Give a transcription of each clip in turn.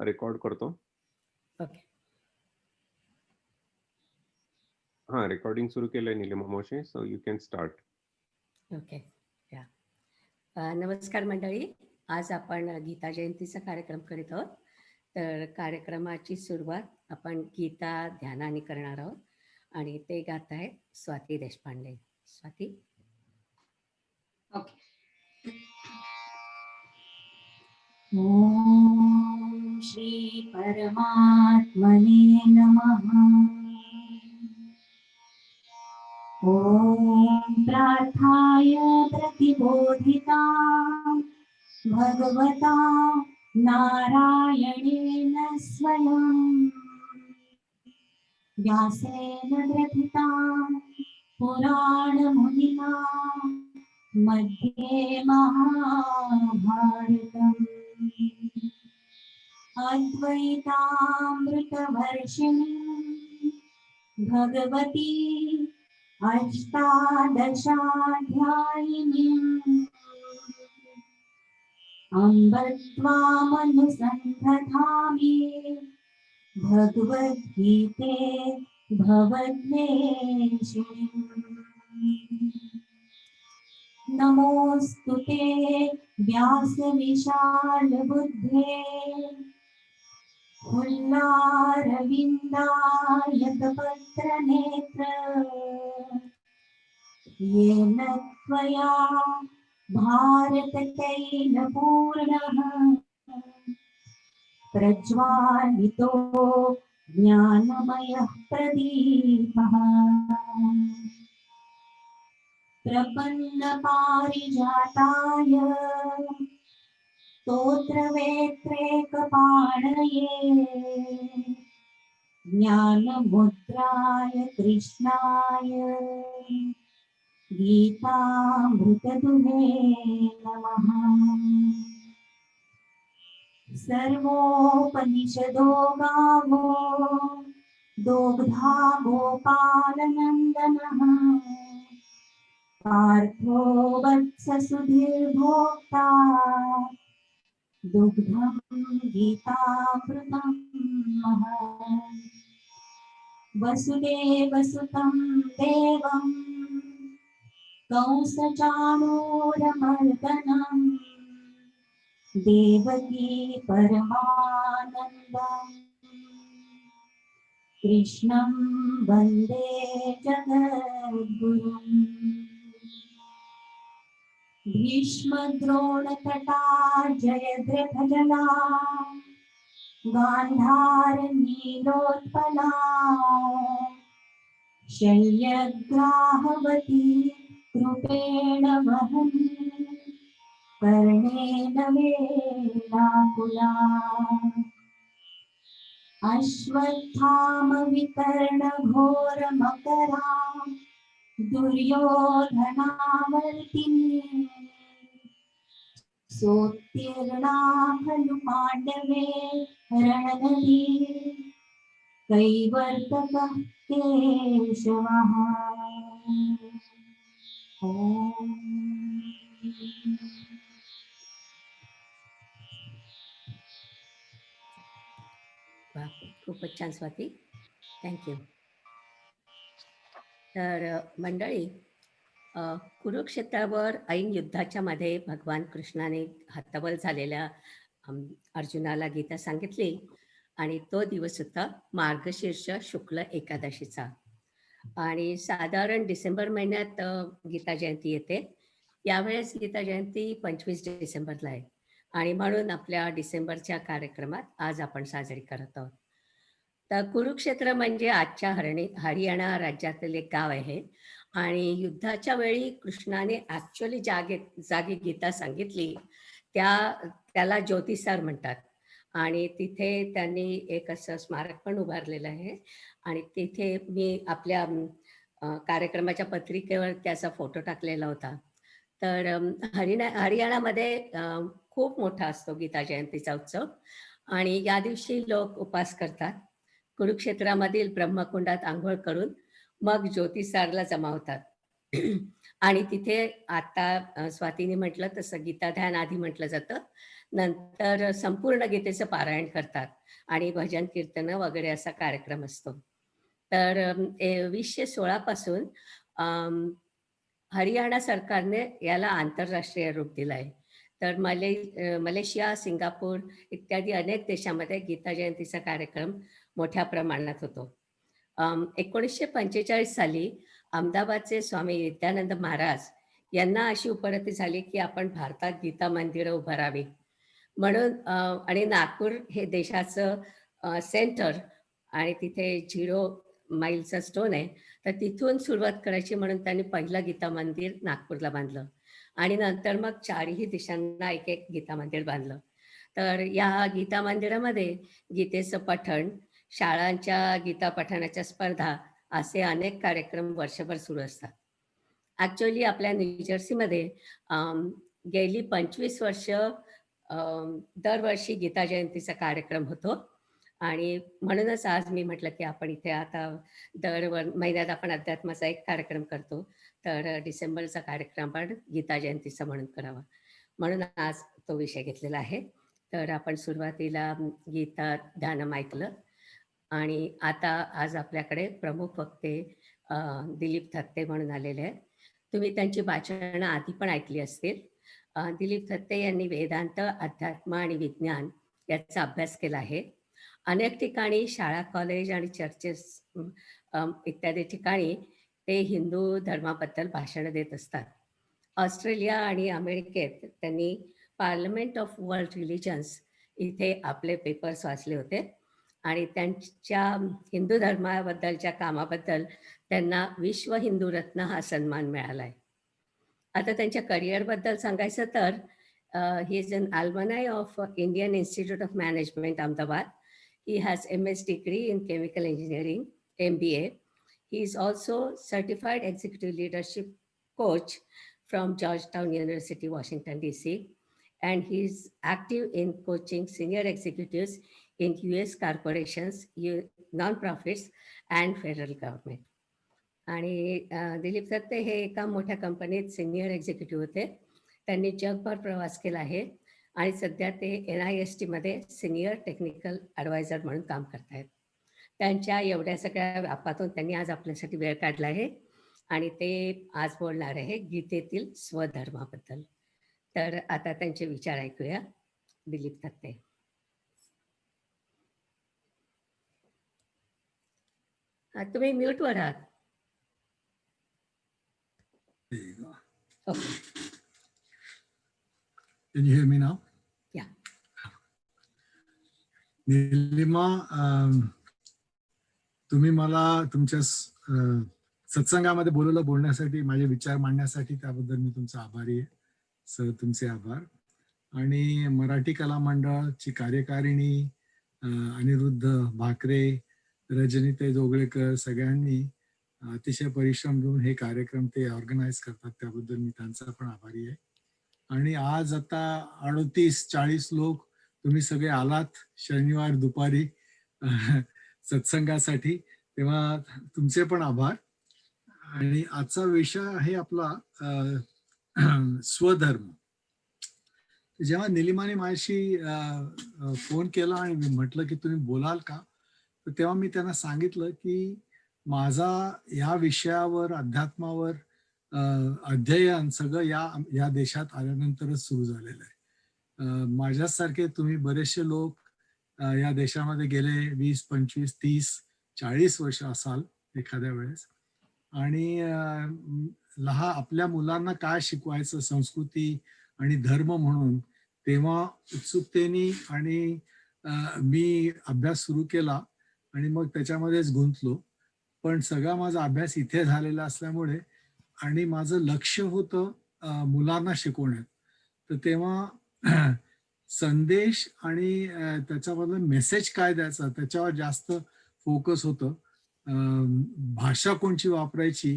Record करतो. Okay. हां, recording सुरू केलंय नीलिमा मावशी, so you can start. Okay. या नमस्कार मंडळी. आज आपण गीता जयंतीचा कार्यक्रम करीत आहोत. तर कार्यक्रमाची सुरुवात आपण गीता ध्यानाने करणार आहोत आणि ते गात आहेत स्वाती देशपांडे. स्वाती. ओके. ओम श्री परमात्मने नमः. ओम प्रार्थाय प्रतिबोधिता भगवता नारायणेन स्वयं व्यासेन ग्रथिता पुराणमुनिना मध्ये महाभारतम् अद्वैतामृतवर्षिणी भगवती अष्टादशाध्यायिनी अम्ब त्वामनुसन्धधामि भगवद्गीते भवद्वेषिणी. नमोऽस्तु ते व्यासविशालबुद्धे फुल्लारविन्दायतपत्रनेत्र येन त्वया भारततैलपूर्णः प्रज्वालितो ज्ञानमयः प्रदीपः. प्रपन्नपारिजाताय स्तोत्रवेत्रैकपाणये ज्ञानमुद्राय कृष्णाय गीतामृतदुहे नमः. सर्वोपनिषदो गावो दोग्धा गोपालनन्दनः पार्थो वत्ससुधीर्भोक्ता दुग्धं गीतामृतं महत्. वसुदेवसुतं देवं कंसचाणूरमर्दनं देवकी परमानन्दं कृष्णं वन्दे जगद्गुरुम्. भीष्मद्रोणतटा जयद्रथजला गान्धारनीलोत्पला शल्यग्राहवती कृपेण वहनी कर्णेन वेलाकुला. अश्वत्थामविकर्णघोरमकरा दुर्योधनावर्तिनी सोत्तीर्णा खलु पाण्डवे रणनदी कैवर्तकः केशवः. ओम. वा, खूपच छान स्वाती. थँक्यू. तर मंडळी, कुरुक्षेत्रावर ऐन युद्धाच्या मध्ये भगवान कृष्णाने हतबल झालेल्या अर्जुनाला गीता सांगितली आणि तो दिवस होता मार्गशीर्ष शुक्ल एकादशीचा. आणि साधारण डिसेंबर महिन्यात गीता जयंती येते. यावेळेस गीता जयंती 25 डिसेंबरला आहे आणि म्हणून आपल्या डिसेंबरच्या कार्यक्रमात आज आपण साजरी करत आहोत. तर कुरुक्षेत्र म्हणजे आजच्या हरियाणा राज्यातील एक गाव आहे आणि युद्धाच्या वेळी कृष्णाने ॲक्च्युअली जागी गीता सांगितली त्याला ज्योतिसार म्हणतात. आणि तिथे त्यांनी एक असं स्मारक पण उभारलेलं आहे आणि तिथे मी आपल्या कार्यक्रमाच्या पत्रिकेवर त्याचा फोटो टाकलेला होता. तर हरियाणामध्ये खूप मोठा असतो गीता जयंतीचा उत्सव आणि या दिवशी लोक उपास करतात. कुरुक्षेत्रामधील ब्रह्मकुंडात आंघोळ करून मग ज्योतिसारला जमा होतात. आणि तिथे आता स्वातीने म्हटलं तसं गीता ध्यान आधी म्हटलं जातं. नंतर संपूर्ण गीतेचं पारायण करतात आणि भजन कीर्तन वगैरे असा कार्यक्रम असतो. तर 2016 पासून हरियाणा सरकारने याला आंतरराष्ट्रीय रूप दिलं आहे. तर मलेशिया, सिंगापूर इत्यादी अनेक देशामध्ये गीता जयंतीचा कार्यक्रम मोठ्या प्रमाणात होतो. 1945 साली अहमदाबादचे स्वामी विद्यानंद महाराज यांना अशी उपरती झाली, की आपण भारतात गीता मंदिरं उभारावी. म्हणून आणि नागपूर हे देशाचं सेंटर आणि तिथे 0 माईलचा स्टोन आहे. तर तिथून सुरुवात करायची म्हणून त्यांनी पहिलं गीता मंदिर नागपूरला बांधलं आणि नंतर मग 4ही दिशांना एक गीता मंदिर बांधलं. तर या गीता मंदिरामध्ये गीतेचं पठण, शाळांच्या गीता पठणाच्या स्पर्धा असे अनेक कार्यक्रम वर्षभर सुरू असतात. ॲक्च्युअली आपल्या न्यूजर्सीमध्ये गेली 25 वर्ष दरवर्षी गीता जयंतीचा कार्यक्रम होतो आणि म्हणूनच आज मी म्हटलं, की आपण इथे आता महिन्यात आपण अध्यात्माचा एक कार्यक्रम करतो. तर डिसेंबरचा कार्यक्रम आपण गीता जयंतीचा म्हणून करावा. म्हणून आज तो विषय घेतलेला आहे. तर आपण सुरुवातीला गीता ध्यानम ऐकलं आणि आता आज आपल्याकडे प्रमुख वक्ते दिलीप थत्ते म्हणून आलेले आहेत. तुम्ही त्यांची भाषणं आधी पण ऐकली असतील. दिलीप थत्ते यांनी वेदांत, अध्यात्म आणि विज्ञान याचा अभ्यास केला आहे. अनेक ठिकाणी शाळा, कॉलेज आणि चर्चेस इत्यादी ठिकाणी ते हिंदू धर्माबद्दल भाषणं देत असतात. ऑस्ट्रेलिया आणि अमेरिकेत त्यांनी पार्लमेंट ऑफ वर्ल्ड रिलिजन्स इथे आपले पेपर्स वाचले होते आणि त्यांच्या हिंदू धर्माबद्दलच्या कामाबद्दल त्यांना विश्व हिंदू रत्न हा सन्मान मिळाला आहे. आता त्यांच्या करिअरबद्दल सांगायचं तर he is an alumni of Indian Institute of Management Ahmedabad. He has MS degree in chemical engineering, MBA. He is also certified executive leadership coach from Georgetown University, Washington, DC. And he is active in coaching senior executives in US corporations, non-profits and federal government. आणि दिलीप थत्ते हे एका मोठ्या कंपनीत senior executive होते. त्यांनी जगभर प्रवास केला आहे आणि सध्या ते NISTमध्ये सिनियर टेक्निकल ॲडवायझर म्हणून काम करत आहेत. त्यांच्या एवढ्या सगळ्या व्यापातून त्यांनी आज आपल्यासाठी वेळ काढला आहे आणि ते आज बोलणार आहे गीतेतील स्वधर्माबद्दल. तर आता त्यांचे विचार ऐकूया. दिलीप थत्ते. तुम्ही म्यूटवर आहात. There you go. Okay. Can you hear me now? Yeah. Neelima, तुम्ही मला तुमच्या सत्संगामध्ये बोलण्यासाठी, माझे विचार मांडण्यासाठी त्याबद्दल मी तुमचा आभारी आहे. सर, तुमचे आभार. आणि मराठी कला मंडळाची कार्यकारिणी अनिरुद्ध भाकरे, रजनीताई जोगळेकर सगळ्यांनी अतिशय परिश्रम घेऊन हे कार्यक्रम ते ऑर्गनाईज करतात, त्याबद्दल मी त्यांचा पण आभारी आहे. आणि आज आता 38-40 लोक तुम्ही सगळे आलात शनिवार दुपारी सत्संगासाठी, तेव्हा तुमचे पण आभार. आणि आजचा विषय आहे आपला स्वधर्म. जेव्हा निलिमाने माझ्याशी फोन केला आणि म्हटलं की तुम्ही बोलाल का, तर तेव्हा मी त्यांना सांगितलं की माझा या विषयावर, अध्यात्मावर अध्ययन सगळं या देशात आल्यानंतरच सुरू झालेलं आहे. माझ्यासारखे तुम्ही बरेचसे लोक या देशामध्ये गेले 20, 25, 30, 40 वर्ष असाल एखाद्या वेळेस. आणि आपल्या मुलांना काय शिकवायचं संस्कृती आणि धर्म म्हणून, तेव्हा उत्सुकतेने आणि मी अभ्यास सुरू केला आणि मग त्याच्यामध्येच गुंतलो. पण सगळा माझा अभ्यास इथे झालेला असल्यामुळे आणि माझं लक्ष होतं मुलांना शिकवण्यात, तर तेव्हा संदेश आणि त्याच्यामधलं मेसेज काय द्यायचा त्याच्यावर जास्त फोकस होतं. भाषा कोणची वापरायची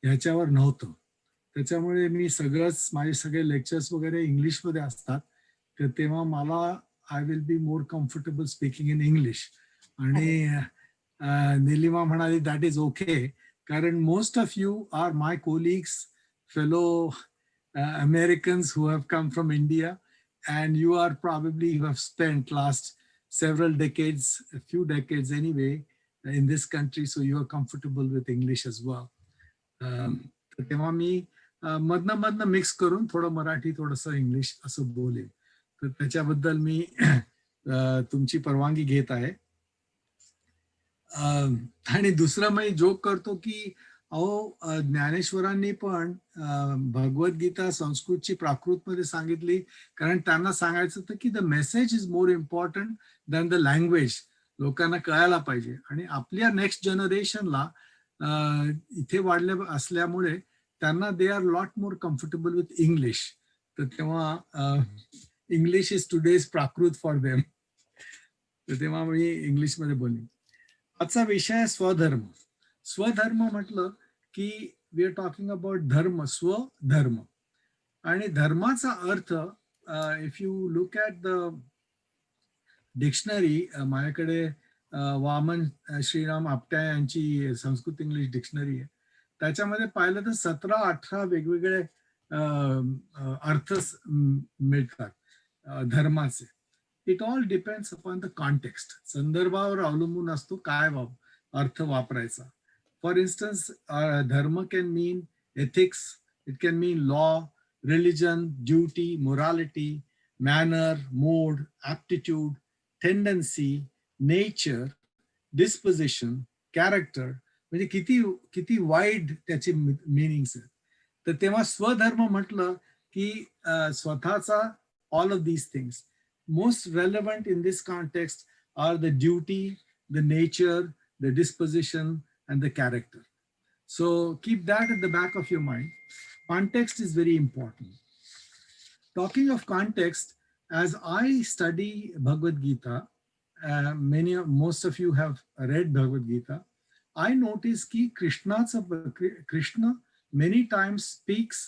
ह्याच्यावर नव्हतं. त्याच्यामुळे मी माझे सगळे लेक्चर्स वगैरे इंग्लिशमध्ये असतात, तर तेव्हा मला I will be more comfortable speaking in English. आणि निलिमा म्हणाली दॅट इज ओके, कारण most of you are my colleagues, fellow Americans who have come from India, and you have spent last several decades, a few decades anyway, in this country, so you are comfortable with English as well. तर तेव्हा मी मधनं mix करून थोडं मराठी थोडंसं English असं बोलेन. तर त्याच्याबद्दल मी तुमची परवानगी घेत आहे. आणि दुसरं मी जोक करतो की ज्ञानेश्वरांनी पण भगवद्गीता संस्कृतची प्राकृतमध्ये सांगितली, कारण त्यांना सांगायचं होतं की the message is more important than the language. लोकांना कळायला पाहिजे. आणि आपल्या नेक्स्ट जनरेशनला इथे वाढले असल्यामुळे त्यांना they are lot more comfortable with English. तर तेव्हा English is today's Prakrit for them. तर तेव्हा मी इंग्लिशमध्ये बोलेन. आजचा विषय आहे स्वधर्म. स्वधर्म म्हटलं की वी आर टॉकिंग अबाउट धर्म, स्वधर्म. आणि धर्माचा अर्थ, if you look at the dictionary, माझ्याकडे वामन श्रीराम आपट्या यांची संस्कृत इंग्लिश डिक्शनरी आहे. त्याच्यामध्ये पाहिलं तर 17-18 वेगवेगळे अर्थ मिळतात धर्माचे. It all depends upon the context. संदर्भावर अवलंबून असतो काय अर्थ वापरायचा. फॉर इन्स्टन्स, धर्म can mean ethics, it can mean law, religion, duty, morality, manner, mode, aptitude, tendency, nature, disposition, character. म्हणजे किती वाईड त्याचे मिनिंग्स आहेत. तर तेव्हा स्वधर्म म्हटलं की स्वतःचा all of these things. Most relevant in this context are the duty, the nature, the disposition, and the character. So keep that at the back of your mind. Context is very important. Talking of context, as I study Bhagavad Gita, most of you have read Bhagavad Gita, I notice that Krishna many times speaks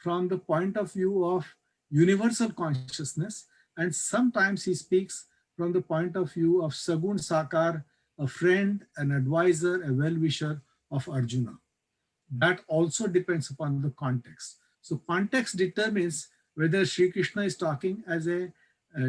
from the point of view of universal consciousness, and sometimes he speaks from the point of view of Sagun Sakar, a friend, an advisor, a well-wisher of Arjuna. That also depends upon the context. So context determines whether Sri Krishna is talking as a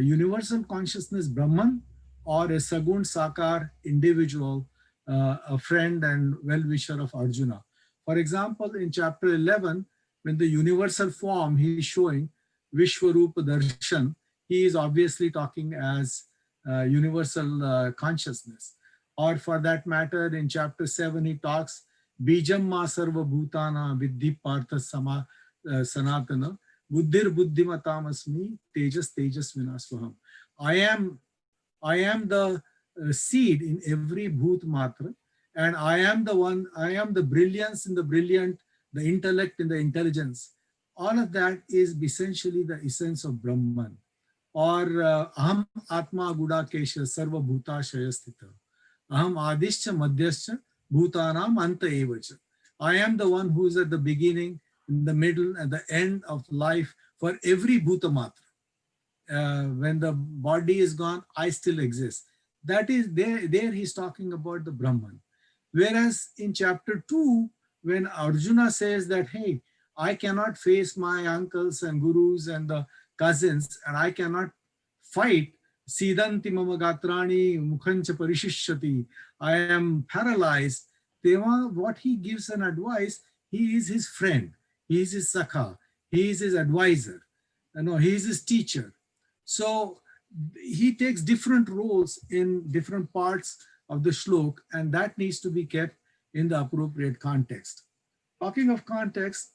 universal consciousness Brahman or a Sagun Sakar individual, a friend and well-wisher of Arjuna. For example, in chapter 11, when the universal form he is showing, Vishwarupa Darshan, he is obviously talking as universal consciousness. Or for that matter, in chapter 7, he talks, Bijam ma sarva bhutana viddhi partha sanatana buddhir buddhimatam asmi tejas tejas vinasvaham. I am the seed in every bhut matra, and I am the brilliance in the brilliant, the intellect in the intelligence. All of that is essentially the essence of Brahman. Or aham atma gudakesha sarva bhutashaya sthita aham adishcha madhyascha bhutanam anta evacha. I am the one who is at the beginning, in the middle, and the end of life for every bhuta matra. When the body is gone, I still exist. That is there he's talking about the Brahman. Whereas in chapter 2, when Arjuna says that, hey, I cannot face my uncles and gurus and the cousins, and I cannot fight. Sidanti mama gatrani mukhancha parishishyati. I am paralyzed. Deva, what he gives an advice, he is his friend, he is his sakha, he is his advisor, he is his teacher. So he takes different roles in different parts of the shlok, and that needs to be kept in the appropriate context. Talking of context,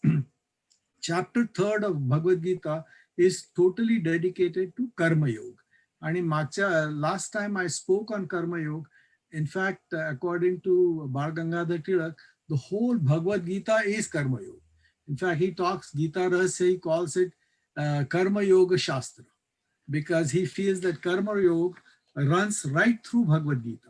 chapter 3 of Bhagavad Gita is totally dedicated to Karma Yoga. And last time I spoke on Karma Yoga, in fact, according to Bal Gangadhar Tilak, the whole Bhagavad Gita is Karma Yoga. In fact, he talks, Gita Rahasya, he calls it Karma Yoga Shastra, because he feels that Karma Yoga runs right through Bhagavad Gita.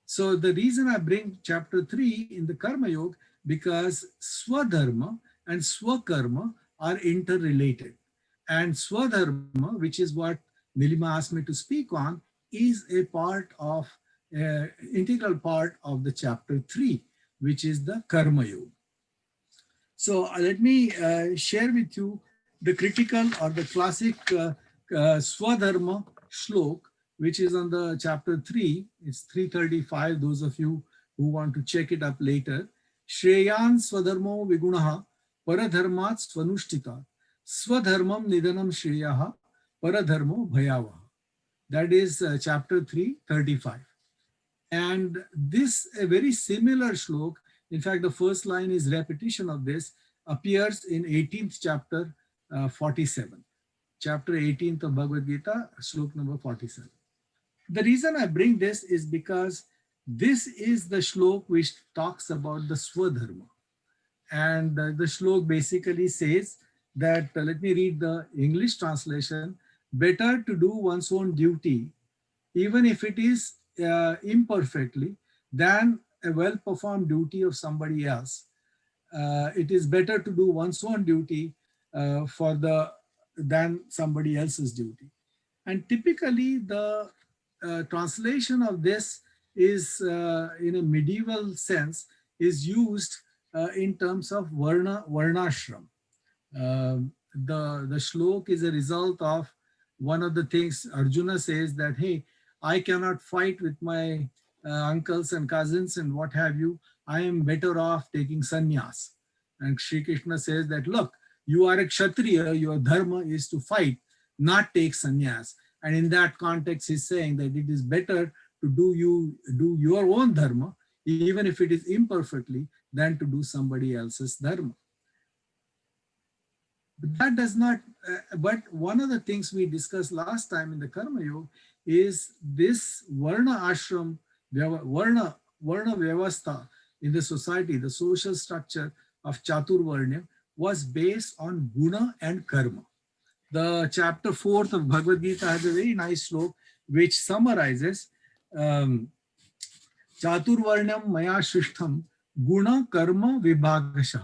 So the reason I bring chapter 3 in the Karma Yoga, because Swadharma and Swakarma are interrelated. And Swadharma, which is what Nilima asked me to speak on, is a part of, integral part of the chapter 3, which is the Karma Yoga. So let me share with you the critical or the classic Swadharma Shlok, which is on the chapter 3. It's 335, those of you who want to check it up later. Shreyan Swadharmo Vigunaha Paradharmat Swanushtita Swadharmam Nidanam Shreyaha Paradharmo Bhayavaha. That is chapter 335. And this, a very similar shlok, in fact, the first line is repetition of this, appears in 18th chapter 47. Chapter 18th of Bhagavad Gita, shlok number 47. The reason I bring this is because this is the shlok which talks about the Swadharma. And the shlok basically says that, let me read the English translation, better to do one's own duty, even if it is imperfectly, than a well-performed duty of somebody else. It is better to do one's own duty than somebody else's duty. And typically the translation of this is in a medieval sense is used in terms of varnashram. The shlok is a result of one of the things Arjuna says that, hey, I cannot fight with my uncles and cousins and what have you. I am better off taking sannyas. And Shri Krishna says that, look, you are a kshatriya, your dharma is to fight, not take sannyas. And in that context, he's saying that it is better to do your own dharma, even if it is imperfectly, than to do somebody else's dharma. But that does not, but one of the things we discussed last time in the Karma Yoga is this Varna Ashram, Varna Vyavastha in the society, the social structure of Chaturvarnya was based on Guna and Karma. The chapter 4th of Bhagavad Gita has a very nice slok which summarizes Chaturvarnyam Maya Shrishtham Guna Karma Vibhagasha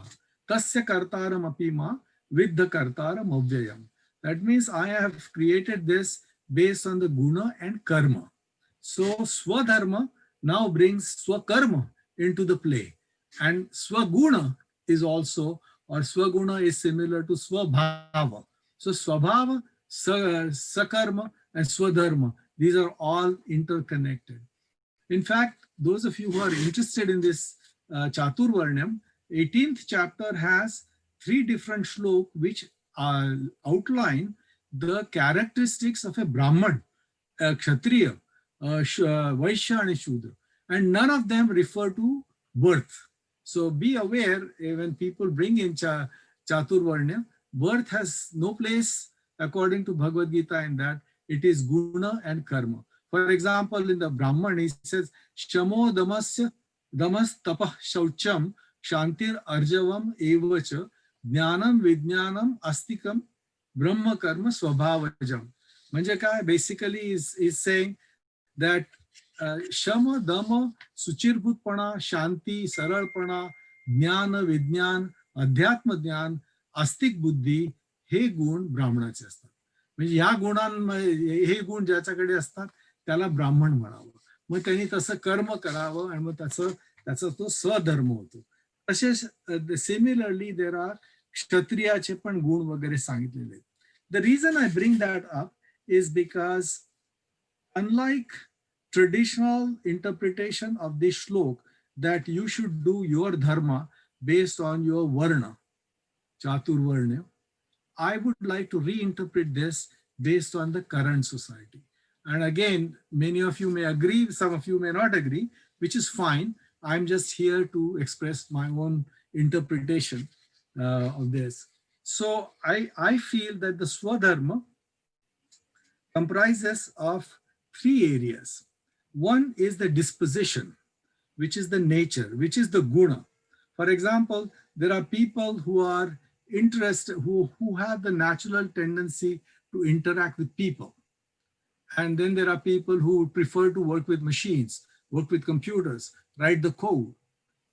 Tasya Kartaram Apima Vidha Kartaram Avyayam. That means I have created this based on the Guna and Karma. So Swadharma now brings Swakarma into the play. And Swaguna is also, or Swaguna is similar to Swabhava. So Swabhava, Sakarma, and Swadharma, these are all interconnected. In fact, those of you who are interested in this Chaturvarnyam, 18th chapter has 3 different shlok which outline the characteristics of a Brahman, a Kshatriya, Vaishya and a Shudra. And none of them refer to birth. So be aware when people bring in Chaturvarnya, birth has no place according to Bhagavad Gita in that. It is Guna and Karma. For example, in the Brahman, he says, Shamo damasya damas tapah shaucham shantir arjavam evacha jnanam vijnanam astikam brahma karma swabhavajam. Manje kai basically is saying that Shama, Dhamma, Suchirbhutpana, Shanti, Saralpana, Jnana, Vijnan, Adhyatma Jnan, Astik Buddhi, हे गुण ब्राह्मणाचे असतात. म्हणजे या हे गुण ज्याच्याकडे असतात त्याला ब्राह्मण म्हणावं. मग त्यांनी तसं कर्म करावं आणि मग त्याचा तो स्वधर्म होतो. तसेच सिमिलरली देर आर क्षत्रियाचे पण गुण वगैरे सांगितलेले आहेत. The reason I bring that up is because unlike traditional interpretation of this shlok that you should do your dharma based on your varna, Chaturvarnya, I would like to reinterpret this based on the current society. And again, many of you may agree, some of you may not agree, which is fine. I'm just here to express my own interpretation of this. So I feel that the Swadharma comprises of 3 areas. One is the disposition, which is the nature, which is the guna. For example, there are people who are interested, who have the natural tendency to interact with people. And then there are people who prefer to work with machines, work with computers, write the code.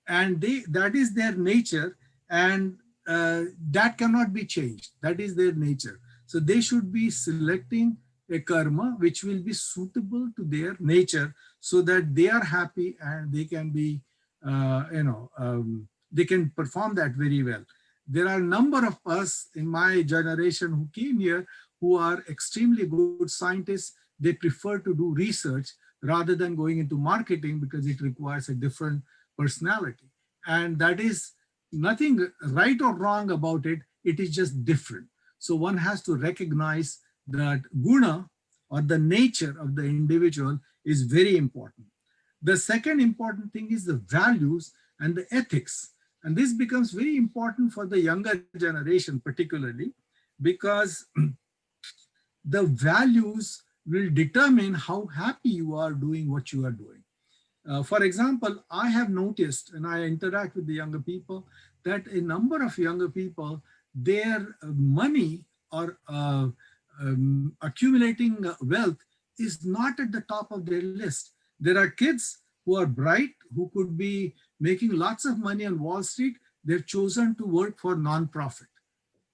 And that is their nature, and that cannot be changed. That is their nature. So they should be selecting a karma which will be suitable to their nature so that they are happy and they can be, they can perform that very well. There are a number of us in my generation who came here who are extremely good scientists, they prefer to do research rather than going into marketing because it requires a different personality. And that is nothing right or wrong about it. It is just different. So one has to recognize that guna, or the nature of the individual, is very important. The second important thing is the values and the ethics. And this becomes very important for the younger generation, particularly because the values will determine how happy you are doing what you are doing. For example, I have noticed, and I interact with the younger people, that a number of younger people, their money or accumulating wealth is not at the top of their list. There are kids who are bright, who could be making lots of money on Wall Street. They've chosen to work for non-profit.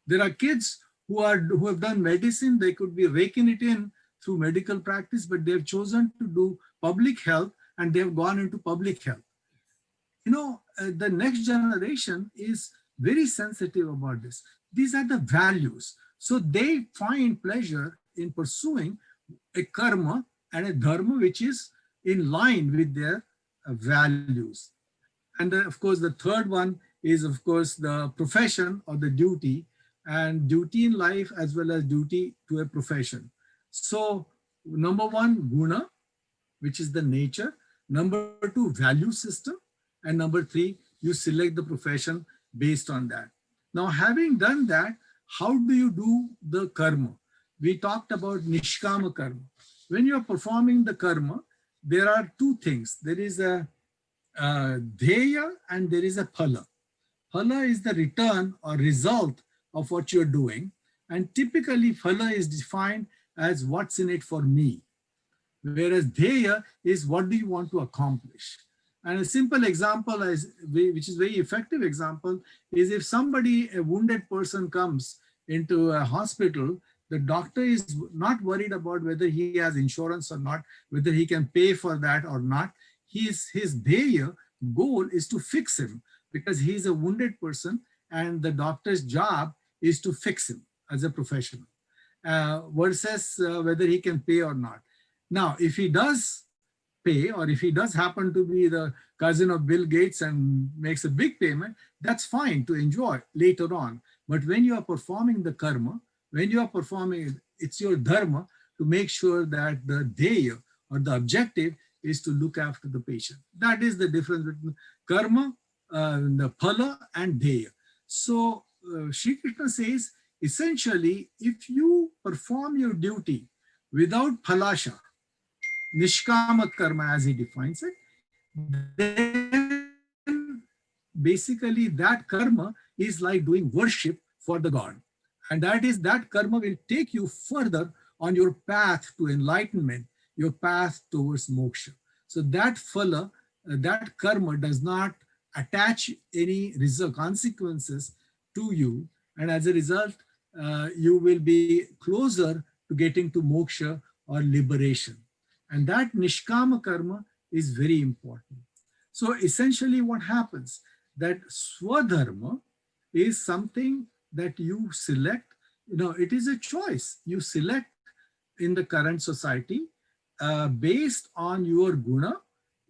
There are kids who have done medicine. They could be raking it in through medical practice, but they've chosen to do public health, and they've gone into public health. You know, the next generation is very sensitive about this. These are the values. So they find pleasure in pursuing a karma and a dharma which is in line with their values. And of course, the third one is, of course, the profession or the duty, and duty in life as well as duty to a profession. So number one, guna, which is the nature. Number two, value system. And number three, you select the profession based on that. Now, having done that, how do you do the karma? We talked about nishkama karma. When you're performing the karma, there are two things. There is a dheya and there is a phala. Phala is the return or result of what you're doing. And typically, phala is defined as what's in it for me. Whereas dheya is what do you want to accomplish. And a simple example, which is very effective example, is if somebody, a wounded person comes into a hospital, the doctor is not worried about whether he has insurance or not, whether he can pay for that or not. His dheya goal is to fix him because he's a wounded person and the doctor's job is to fix him as a professional versus whether he can pay or not. Now, if he does pay, or if he does happen to be the cousin of Bill Gates and makes a big payment, that's fine to enjoy later on. But when you are performing the karma, when you are performing, it's your dharma to make sure that the dheya or the objective is to look after the patient. That is the difference between karma, the phala and dheya. So Shri Krishna says, essentially, if you perform your duty without phalasha, nishkama karma as he defines it, then basically that karma is like doing worship for the God. And that karma will take you further on your path to enlightenment, your path towards moksha. So that phala, that karma does not attach any consequences to you. And as a result, you will be closer to getting to moksha or liberation. And that nishkama karma is very important. So essentially what happens, that swadharma is something that you select. You know, it is a choice. You select in the current society based on your guna,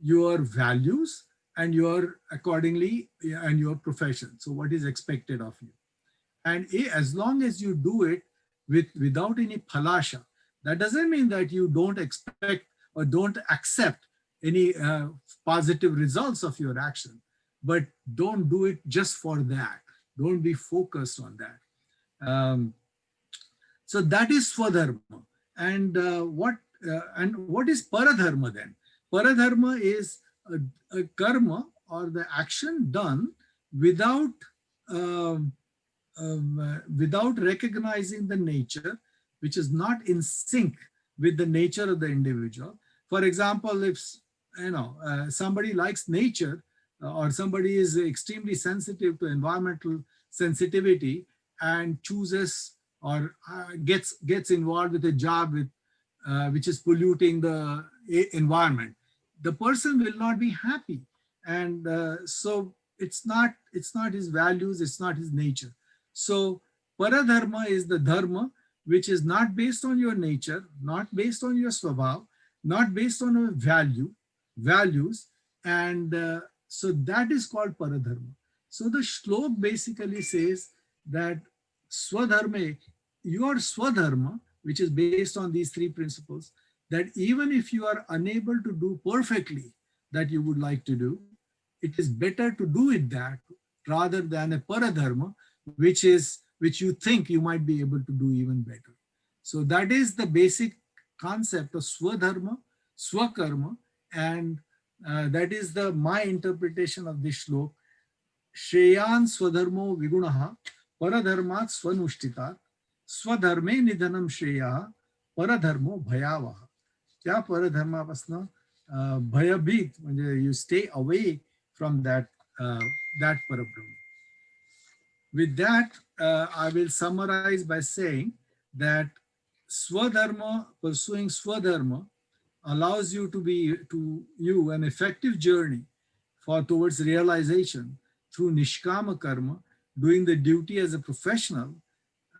your values, and your accordingly, and your profession. So what is expected of you. And as long as you do it without any phalasha, that doesn't mean that you don't expect or don't accept any positive results of your action, but don't do it just for that. Don't be focused on that. So that is swadharma. And what is paradharma then? Paradharma is a karma or the action done without recognizing the nature, which is not in sync with the nature of the individual. For example, if somebody likes nature or somebody is extremely sensitive to environmental sensitivity and chooses or gets involved with a job which is polluting the environment, the person will not be happy. And so it's not his values, it's not his nature. So paradharma is the dharma which is not based on your nature, not based on your swabhav, not based on your values, and so that is called paradharma. So the shlok basically says that swadharma, your swadharma, which is based on these three principles, that even if you are unable to do perfectly that you would like to do, it is better to do it that rather than a paradharma, which you think you might be able to do even better. So that is the basic concept of swadharma, swakarma, and that is my interpretation of this shlok. Shreyan swadharmo vigunaha paradharmat swanushtita swadharme nidhanam shreya paradharmo bhayavaha. त्या paradharmaपासून भयभीत म्हणजे you stay away from that parabrahma. With that, I will summarize by saying that swadharma, pursuing swadharma, allows you to an effective journey towards realization through nishkama karma, doing the duty as a professional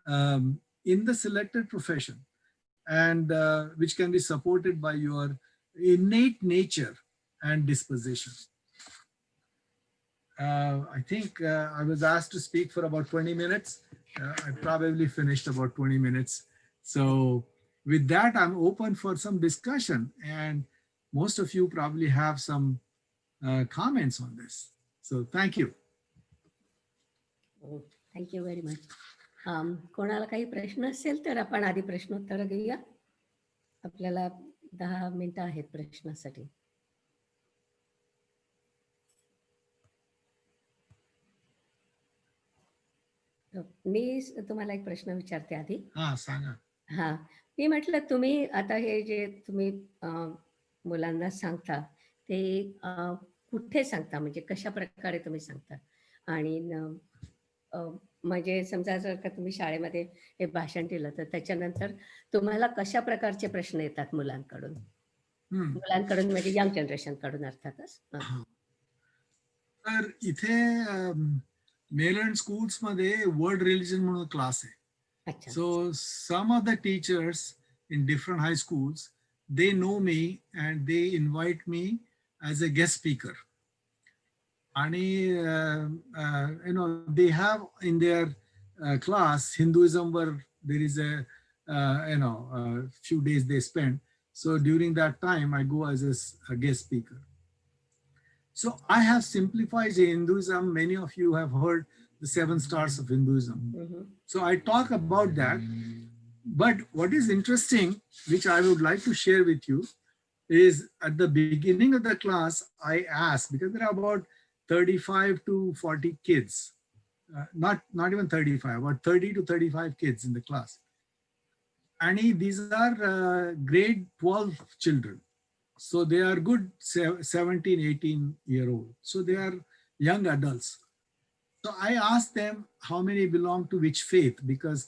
in the selected profession, and which can be supported by your innate nature and disposition. I think I was asked to speak for about 20 minutes. I probably finished about 20 minutes. So with that, I'm open for some discussion, and most of you probably have some comments on this. So thank you. Thank you very much. कोणाला काही प्रश्न असेल तर आपण आधी प्रश्नोत्तर घेऊया. आपल्याला 10 मिनिटं आहेत प्रश्नासाठी. मी तुम्हाला एक प्रश्न विचारते आधी. हा सांगा. हा, मी म्हटलं तुम्ही आता हे जे तुम्ही मुलांना सांगता ते कुठे सांगता, म्हणजे कशा प्रकारे तुम्ही सांगता, आणि म्हणजे समजा जर का तुम्ही शाळेमध्ये हे भाषण दिलं तर त्याच्यानंतर तुम्हाला कशा प्रकारचे प्रश्न येतात मुलांकडून म्हणजे यंग जनरेशन कडून अर्थातच. तर इथे मेलंड स्कूल्स मध्ये वर्ल्ड रिलिजन म्हणून क्लास आहे. So some of the teachers in different high schools, they know me and they invite me as a guest speaker. And they have in their class Hinduism, where there is a few days they spend. So during that time, I go as a guest speaker. So I have simplified Hinduism. Many of you have heard the 7 stars of Hinduism. So I talk about that. But what is interesting, which I would like to share with you, is at the beginning of the class, I ask, because there are about 35 to 40 kids, not even 35, about 30 to 35 kids in the class. And these are grade 12 children. So they are good 17, 18-year-old. So they are young adults. So I ask them how many belong to which faith, because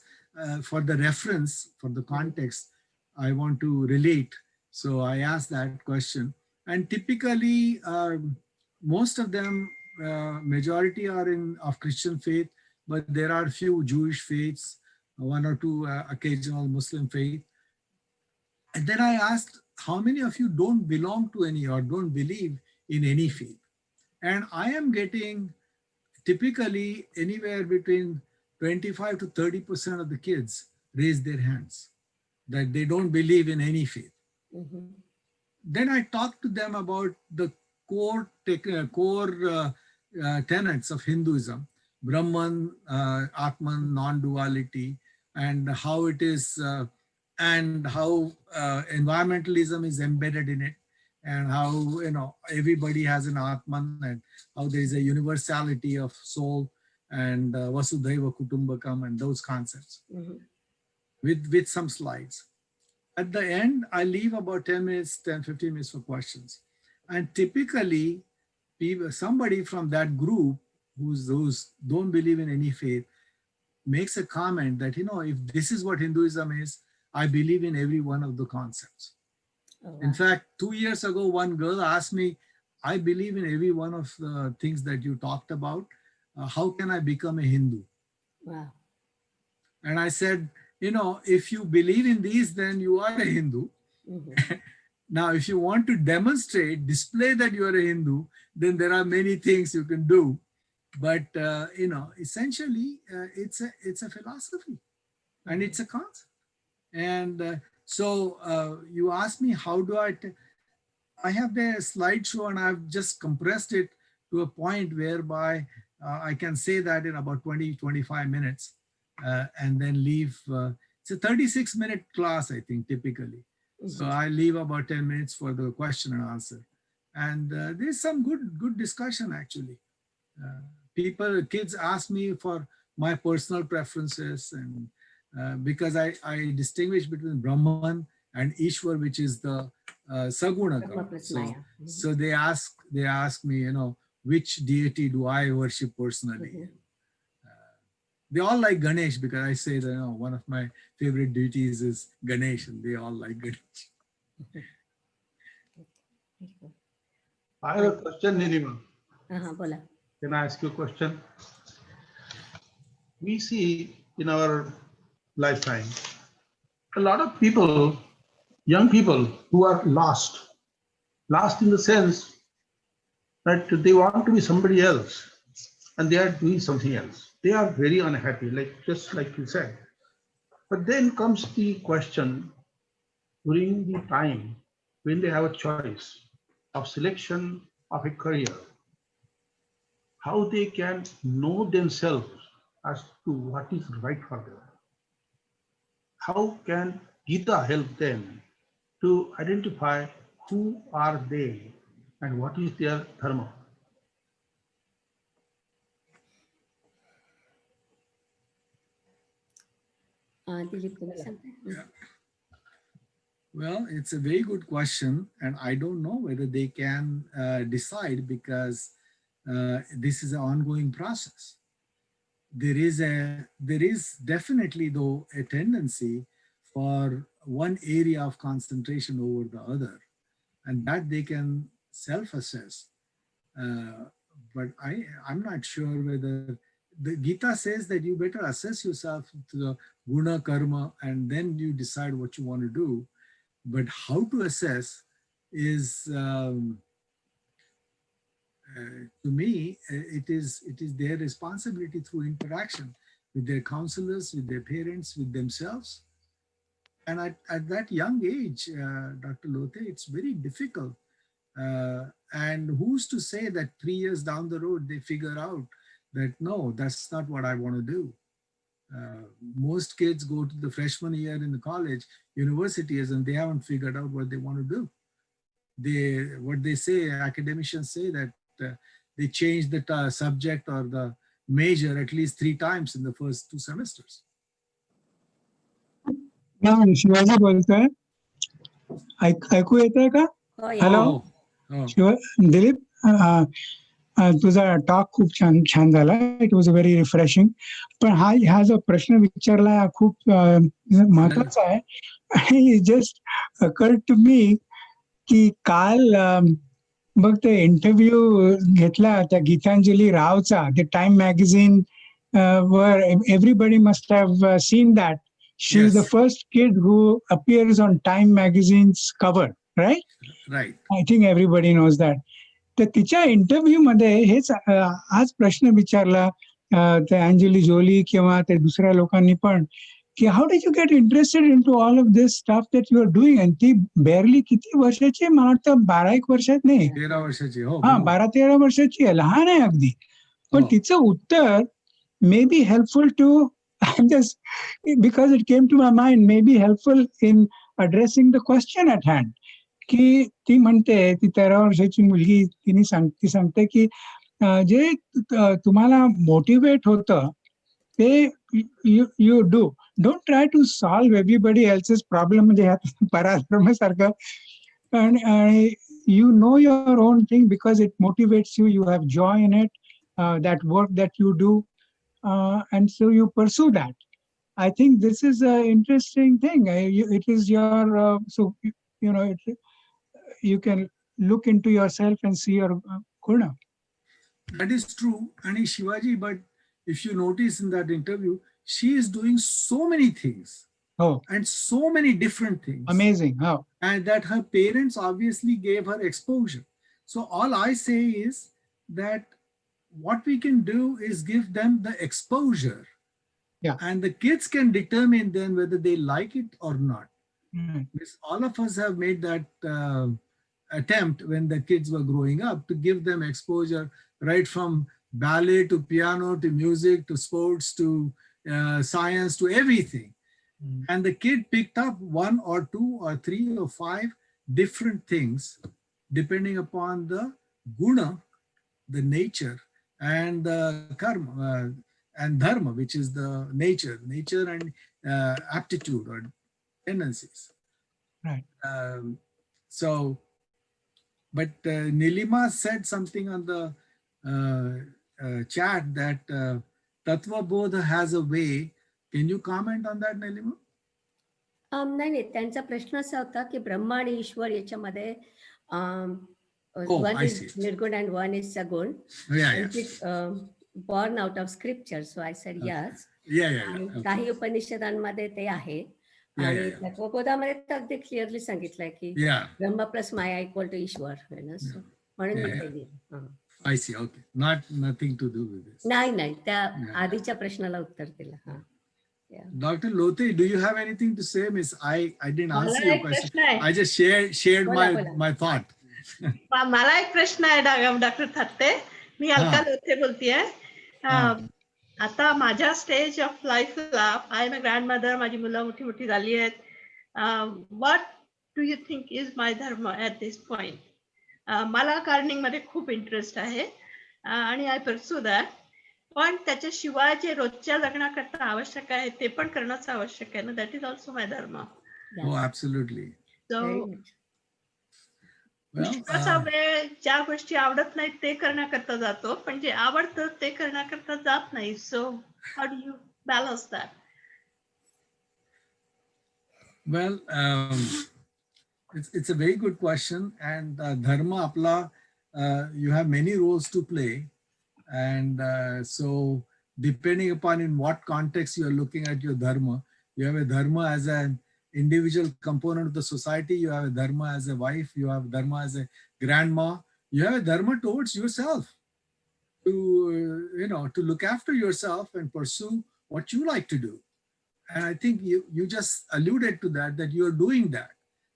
for the reference, for the context, I want to relate. So I ask that question. And typically, most of them, majority are of Christian faith, but there are few Jewish faiths, 1 or 2 occasional Muslim faith. And then I asked, how many of you don't belong to any or don't believe in any faith? And I am getting typically anywhere between 25 to 30% of the kids raise their hands that they don't believe in any faith. Then I talk to them about the core tenets of Hinduism, Brahman, Atman, non-duality, and how it is, and how environmentalism is embedded in it, and how everybody has an Atman, and how there is a universality of soul, and Vasudhaiva Kutumbakam, and those concepts, with some slides. At the end, I leave about 10 minutes, 10-15 minutes for questions. And typically, somebody from that group who's don't believe in any faith makes a comment that, if this is what Hinduism is, I believe in every one of the concepts. Oh, wow. In fact, 2 years ago, one girl asked me, I believe in every one of the things that you talked about. How can I become a Hindu? Wow. And I said, if you believe in these, then you are a Hindu. Mhm. Now, if you want to demonstrate, display that you are a Hindu, then there are many things you can do. But essentially, it's a philosophy, and it's a concept. And so you asked me, how do I have the slideshow, and I've just compressed it to a point whereby I can say that in about 20-25 minutes, and then leave. It's a 36-minute class, I think, typically. So I leave about 10 minutes for the question and answer. And there's some good discussion, actually. Kids ask me for my personal preferences, and because I distinguish between Brahman and Ishwar, which is the Saguna Brahma God. plus Maya. Mhm. So they ask me, which deity do I worship personally? Mhm. They all like Ganesh, because I say that one of my favorite deities is Ganesh, and they all like Ganesh. I have a question, Nilima. बोला. Can I ask you a question? We see in our lifetime a lot of people, young people, who are lost. Lost in the sense that they want to be somebody else and they are doing something else. They are very unhappy, just like you said. But then comes the question during the time when they have a choice of selection of a career, how they can know themselves as to what is right for them. How can Gita help them to identify who are they and what is their dharma? Dilip तुम्ही सांगताय? Well, it's a very good question, and I don't know whether they can decide, because this is an ongoing process. There is definitely, though, a tendency for one area of concentration over the other, and that they can self-assess. But I'm not sure whether the Gita says that you better assess yourself to the guna karma, and then you decide what you want to do. But how to assess is, to me, it is their responsibility through interaction with their counselors, with their parents, with themselves. And at that young age, Dr. Lothe, it's very difficult. And who's to say that 3 years down the road, they figure out that, no, that's not what I want to do. Most kids go to the freshman year in the college, universities, and they haven't figured out what they want to do. What they say, academicians say that they change the subject or the major at least 3 times in the first 2 semesters. Shivaji बोलतोय. ऐकू येतंय का? हो, hello Dilip, तुझा talk खूप छान झाला. It was very refreshing. पण हा जो प्रश्न विचारला खूप महत्वाचा आहे. जस्ट अकर्ड टू मी की काल बघ ते इंटरव्ह्यू घेतला त्या गीतांजली रावचा, द टाइम मॅगझिन वर. Everybody must have seen that. She is the first kid who appears on Time magazine's cover, right? Right. I think everybody knows that. तर तिच्या इंटरव्ह्यू मध्ये हेच आज प्रश्न विचारला ते अंजली जोली किंवा ते दुसऱ्या लोकांनी पण, की how did you get interested in to all of this stuff that you are doing? आणि ती बेअरली किती वर्षाची, मला वाटतं 12-1 वर्षात नाही, 13 वर्षाची. हो, 12-13 वर्षाची आहे, लहान आहे अगदी. पण तिचं उत्तर may be helpful too, just because it came to my mind, may be helpful in addressing the question at hand. की ती म्हणते, ती 13 वर्षाची मुलगी, ती सांगते की जे तुम्हाला मोटिवेट होतं ते you do. Don't try to solve everybody else's problem. म्हणजे ह्यात पराक्रमासारखं. आणि you know your own thing because it motivates you, you have joy in it, that work that you do, and so you pursue that. I think this is an interesting thing. It is your, so you can look into yourself and see your guna. That is true. And Shivaji, but if you notice in that interview, she is doing so many things Oh, and so many different things. amazing. Oh, And that her parents obviously gave her exposure. So all I say is that what we can do is give them the exposure. Yeah. And the kids can determine then whether they like it or not. mm, Because all of us have made that attempt when the kids were growing up to give them exposure right from ballet to piano to music to sports to science to everything. mm. And the kid picked up 1 or 2 or 3 or 5 different things depending upon the guna, the nature, and the karma and dharma, which is the nature and aptitude or tendencies. Right. So, but Nilima said something on the chat that Tattva Bodha has a way. Can you comment on that, Nilima? नाही नाही, त्यांचा प्रश्न असा होता की ब्रह्म आणि ईश्वर याच्यामध्ये one I is see. निर्गुण अँड वन इज सगुण. Yeah. Born out of scripture, so I said yes. Yeah. आणि Okay. काही उपनिषदांमध्ये ते आहे. आणि Yeah. तत्वबोधामध्ये तर अगदी क्लिअरली सांगितलंय की Yeah. ब्रह्म प्लस माया इक्वल टू ईश्वर. So, म्हणून मी ते दिलं. I see. Okay. Nothing to do with this. नाही त्या आधीच्या प्रश्नाला उत्तर दिलं. हा. Dr. Lothe, do you have anything to say? Miss, I didn't answer मला your एक question. प्रश्न आहे. I just shared बोला, बोला. my thought. मला एक प्रश्न आहे डॉक्टर थत्ते. मी अलका लोथे बोलतीये. आता माझ्या स्टेज ऑफ लाईफला आय एम अ ग्रँडमदर, माझी मुलं मोठी मोठी झाली आहेत. What do you think is my dharma at this point? मला गार्डनिंग मध्ये खूप इंटरेस्ट आहे आणि आय परस्यू दॅट. पण त्याच्याशिवाय जे रोजच्या जगण्याकरता आवश्यक आहे ते पण करणंच आवश्यक आहे ना. दॅट इज ऑल्सो माय धर्म. Oh, absolutely. So Very good. Well, पुष्कळचा वेळ ज्या गोष्टी आवडत नाहीत ते करण्याकरता जातो, पण जे आवडतं ते करण्याकरता जात नाही. So how do you balance that? well, it's a very good question. And dharma apla, you have many roles to play. And so depending upon in what context you are looking at your dharma, you have a dharma as an individual component of the society, you have a dharma as a wife, you have dharma as a grandma, you have a dharma towards yourself to to look after yourself and pursue what you like to do. And I think you just alluded to that you're doing that,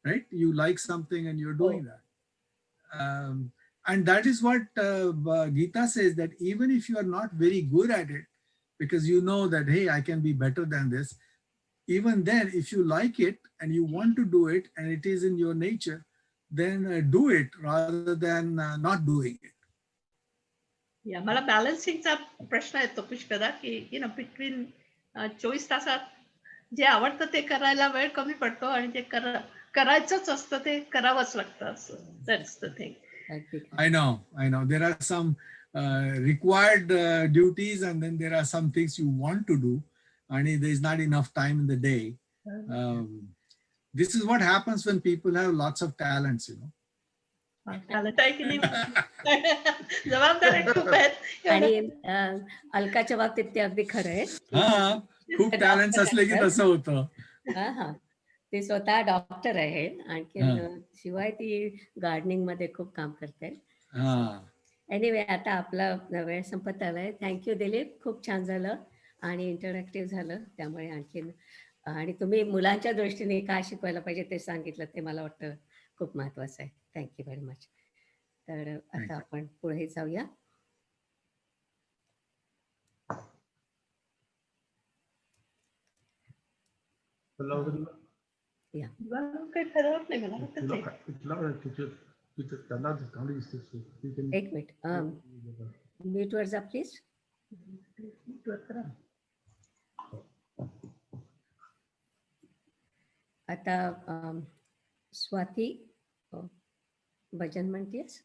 right? You like something and you're doing that. And that is what Gita says, that even if you are not very good at it, because you know that, hey, I can be better than this, even then, if you like it and you want to do it and it is in your nature, then do it rather than not doing it. या मला बॅलन्सिंगचा प्रश्न येतो पुष्कदा की between 24 तासात जे आवडतं ते करायला वेळ कमी पडतो आणि जे करायचंच असतं ते करावंच लागतं. असं that's the thing. I know. There are some required duties, and then there are some things you want to do, and there is not enough time in the day. This is what happens when people have lots of talents, जबाबदारी खूप आहेत. आणि अलकाच्या बाबतीत ते अगदी खरं आहे. खूप टॅलेंट्स असले की तसं होतं. हा, ती स्वतः डॉक्टर आहे. आणखी शिवाय ती गार्डनिंग मध्ये खूप काम करते. एनिवे, आता आपला वेळ संपत आलाय. थँक्यू दिलीप, खूप छान झालं आणि इंटरॅक्टिव्ह झालं. त्यामुळे आणखीन आणि तुम्ही मुलांच्या दृष्टीने काय शिकवायला पाहिजे ते सांगितलं, ते मला वाटतं खूप महत्वाचं आहे. Thank you very much. तर आता आपण पुढे जाऊया. काही ठरवत नाही मला. एक मिनिट, म्यूट वर जा प्लीज. आता स्वाती भजन म्हणतेस?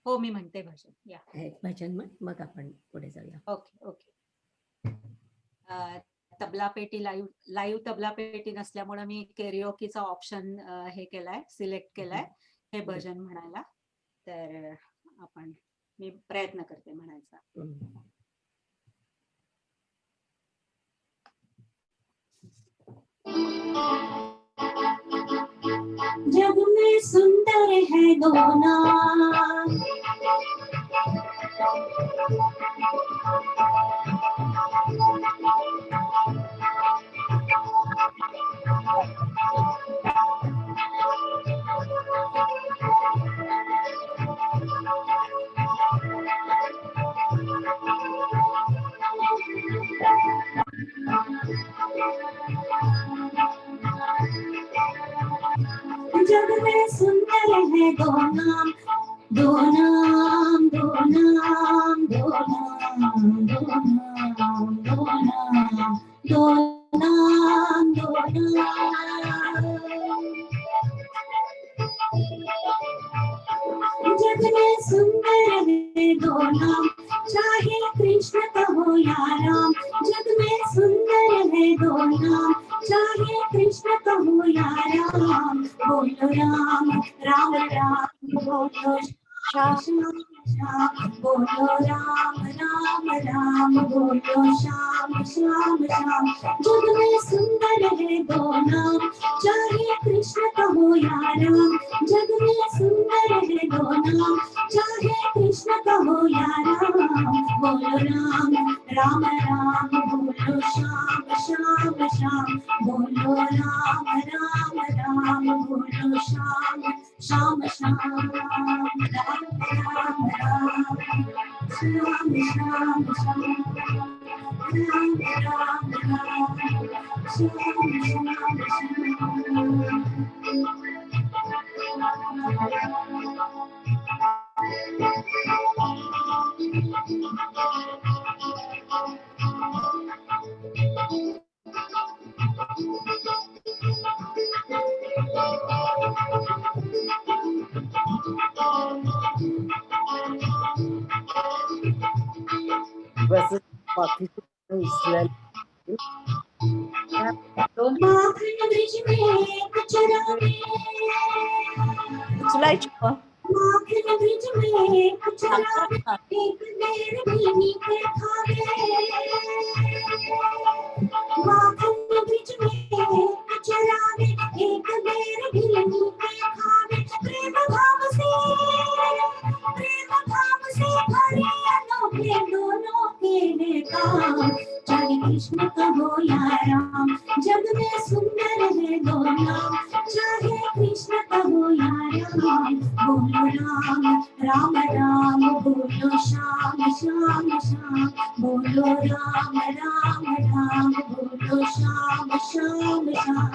हो मी म्हणते भजन. या भजन म्हण, मग आपण पुढे जाऊया. ओके. तबला पेटी लाईव्ह तबला पेटी नसल्यामुळे मी कॅरिओकीचा ऑप्शन हे केलाय, सिलेक्ट केलाय हे भजन म्हणायला. तर आपण मी प्रयत्न करते म्हणायचा. जग में सुंदर है दो नाम, जग में सुंदर है दो नाम, दो नाम, दो नाम, दो नाम, दो नाम, दो नाम, दो नाम, दो नाम। जग में सुंदर है दो नाम, चाहे कृष्ण कहो या राम। जग में सुंदर है दो नाम, चाहे कृष्ण कहो या राम। बोलो राम राम राम, बोलो श्याम श्याम, बोलो राम राम राम, बोलो श्याम श्याम श्याम। जग में सुंदर है दो नाम, चाहे कृष्ण कहो या राम। जग में सुंदर है दो नाम, चाहे कृष्ण कहो या राम। बोलो राम राम राम, बोलो श्याम श्याम श्याम, बोलो राम राम राम, बोलो श्याम श्याम श्याम, राम राम राम, श्याम श्याम श्याम, राम राम राम, श्याम श्याम श्याम। वैसे बाकी तो इसराइल माखन ब्रिज में कचरावे, उचलायची का? माखन ब्रिज में कचरावे, एक बेर भी नीके खावे। माखन ब्रिज में कचरावे, एक बेर भी नीके खावे। प्रेम भाव से भरे अनोखे दोनों के काम। चाहे कृष्ण कहो या राम, जग में सुंदर है दो नाम। चाहे कृष्ण कहो या राम, बोलो राम राम राम, बोलो श्याम श्याम श्याम, बोलो राम राम राम, बोलो श्याम श्याम श्याम,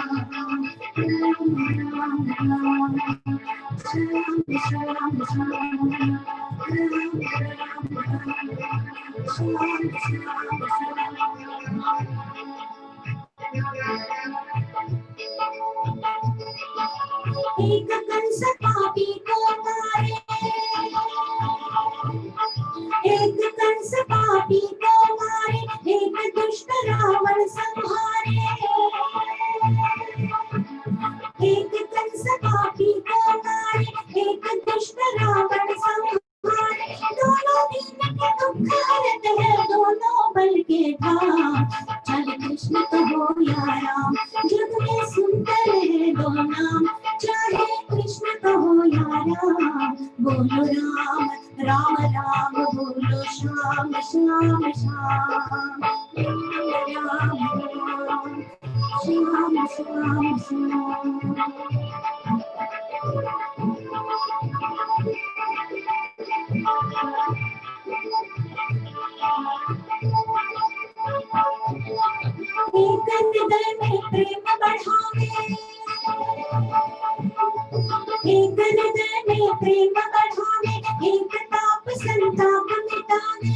राम राम राम, श्याम श्याम श्याम, राम राम राम, श्याम श्याम श्याम। एक कंस पापी को मारे, एक कंस पापी को मारे, एक दुष्ट रावण संहारे। एक कंस पापी को मारे, एक दुष्ट रावण संहारे। दोनों दीन के दुख हरते हैं, दोनों बल के ठाम। चाहे कृष्ण कहो या राम, जग में सुंदर है दो नाम। चाहे कृष्ण कहो या राम, बोलो राम राम राम, बोलो श्याम श्याम श्याम, राम राम, श्याम श्याम श्याम। एक हृदय में प्रेम बढ़ावे, एक हृदय में प्रेम बढ़ावे, एक ताप संताप मिटावे।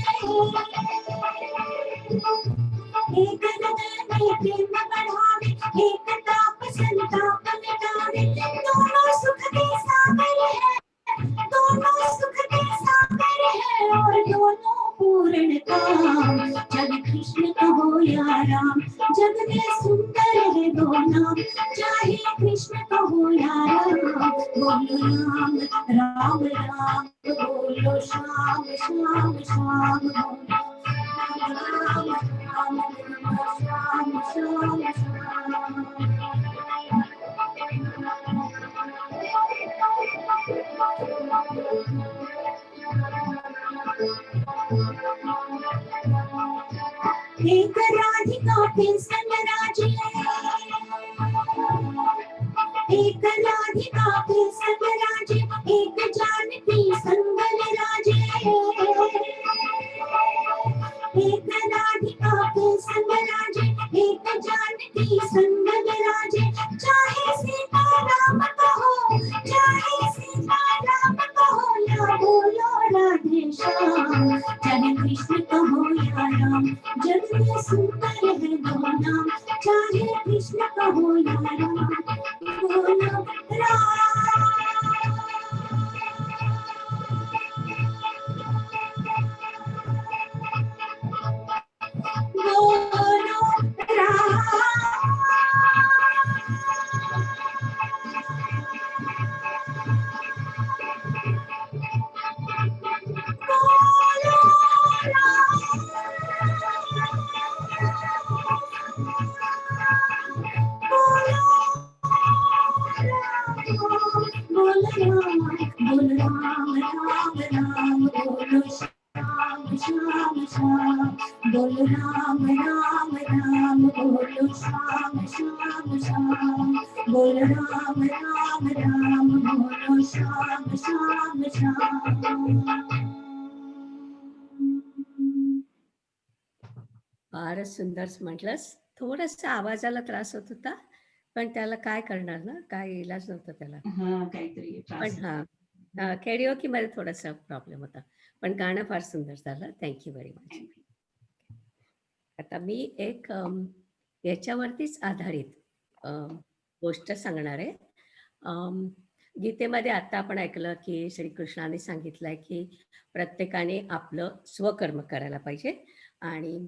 एक हृदय में प्रेम बढ़ावे, एक ताप संताप मिटावे। दोनों सुख के सागर है, दोनों सुख के सागर है, और दोनों पूर्ण काम। चाहे कृष्ण कहो या राम, जग में सुंदर है दो नाम। चाहे कृष्ण कहो या राम, बोलो राम राम राम बोलो श्याम श्याम श्याम बोलो राम राम बोलो श्याम श्याम एक राधिका के संग राजे एक राधिका के संग राजे एक जानकी संग राजे एक राधिका के संग राजे एक जानकी संग राजे चाहे सीता राम कहो चाहे सीता राम कहो या बोलो राधे श्याम चाहे कृष्ण कहो या राम जग में सुंदर है दो नाम चाहे कृष्ण कहो या राम बोलो बोलो राम राम राम बोलो श्याम श्याम श्याम बोलो राम राम राम बोलो श्याम श्याम श्याम. फारच सुंदर म्हटलंस. थोडासा आवाजाला त्रास होत होता, पण त्याला काय करणार ना, काय इलाज नव्हता त्याला. काहीतरी पण हा कॅरिओकी मध्ये थोडासा प्रॉब्लेम होता, पण गाणं फार सुंदर झालं. Thank you very much. आता मी एक याच्यावरतीच आधारित गोष्ट सांगणार आहे. गीतेमध्ये आता आपण ऐकलं की श्रीकृष्णाने सांगितलंय की प्रत्येकाने आपलं स्वकर्म करायला पाहिजे. आणि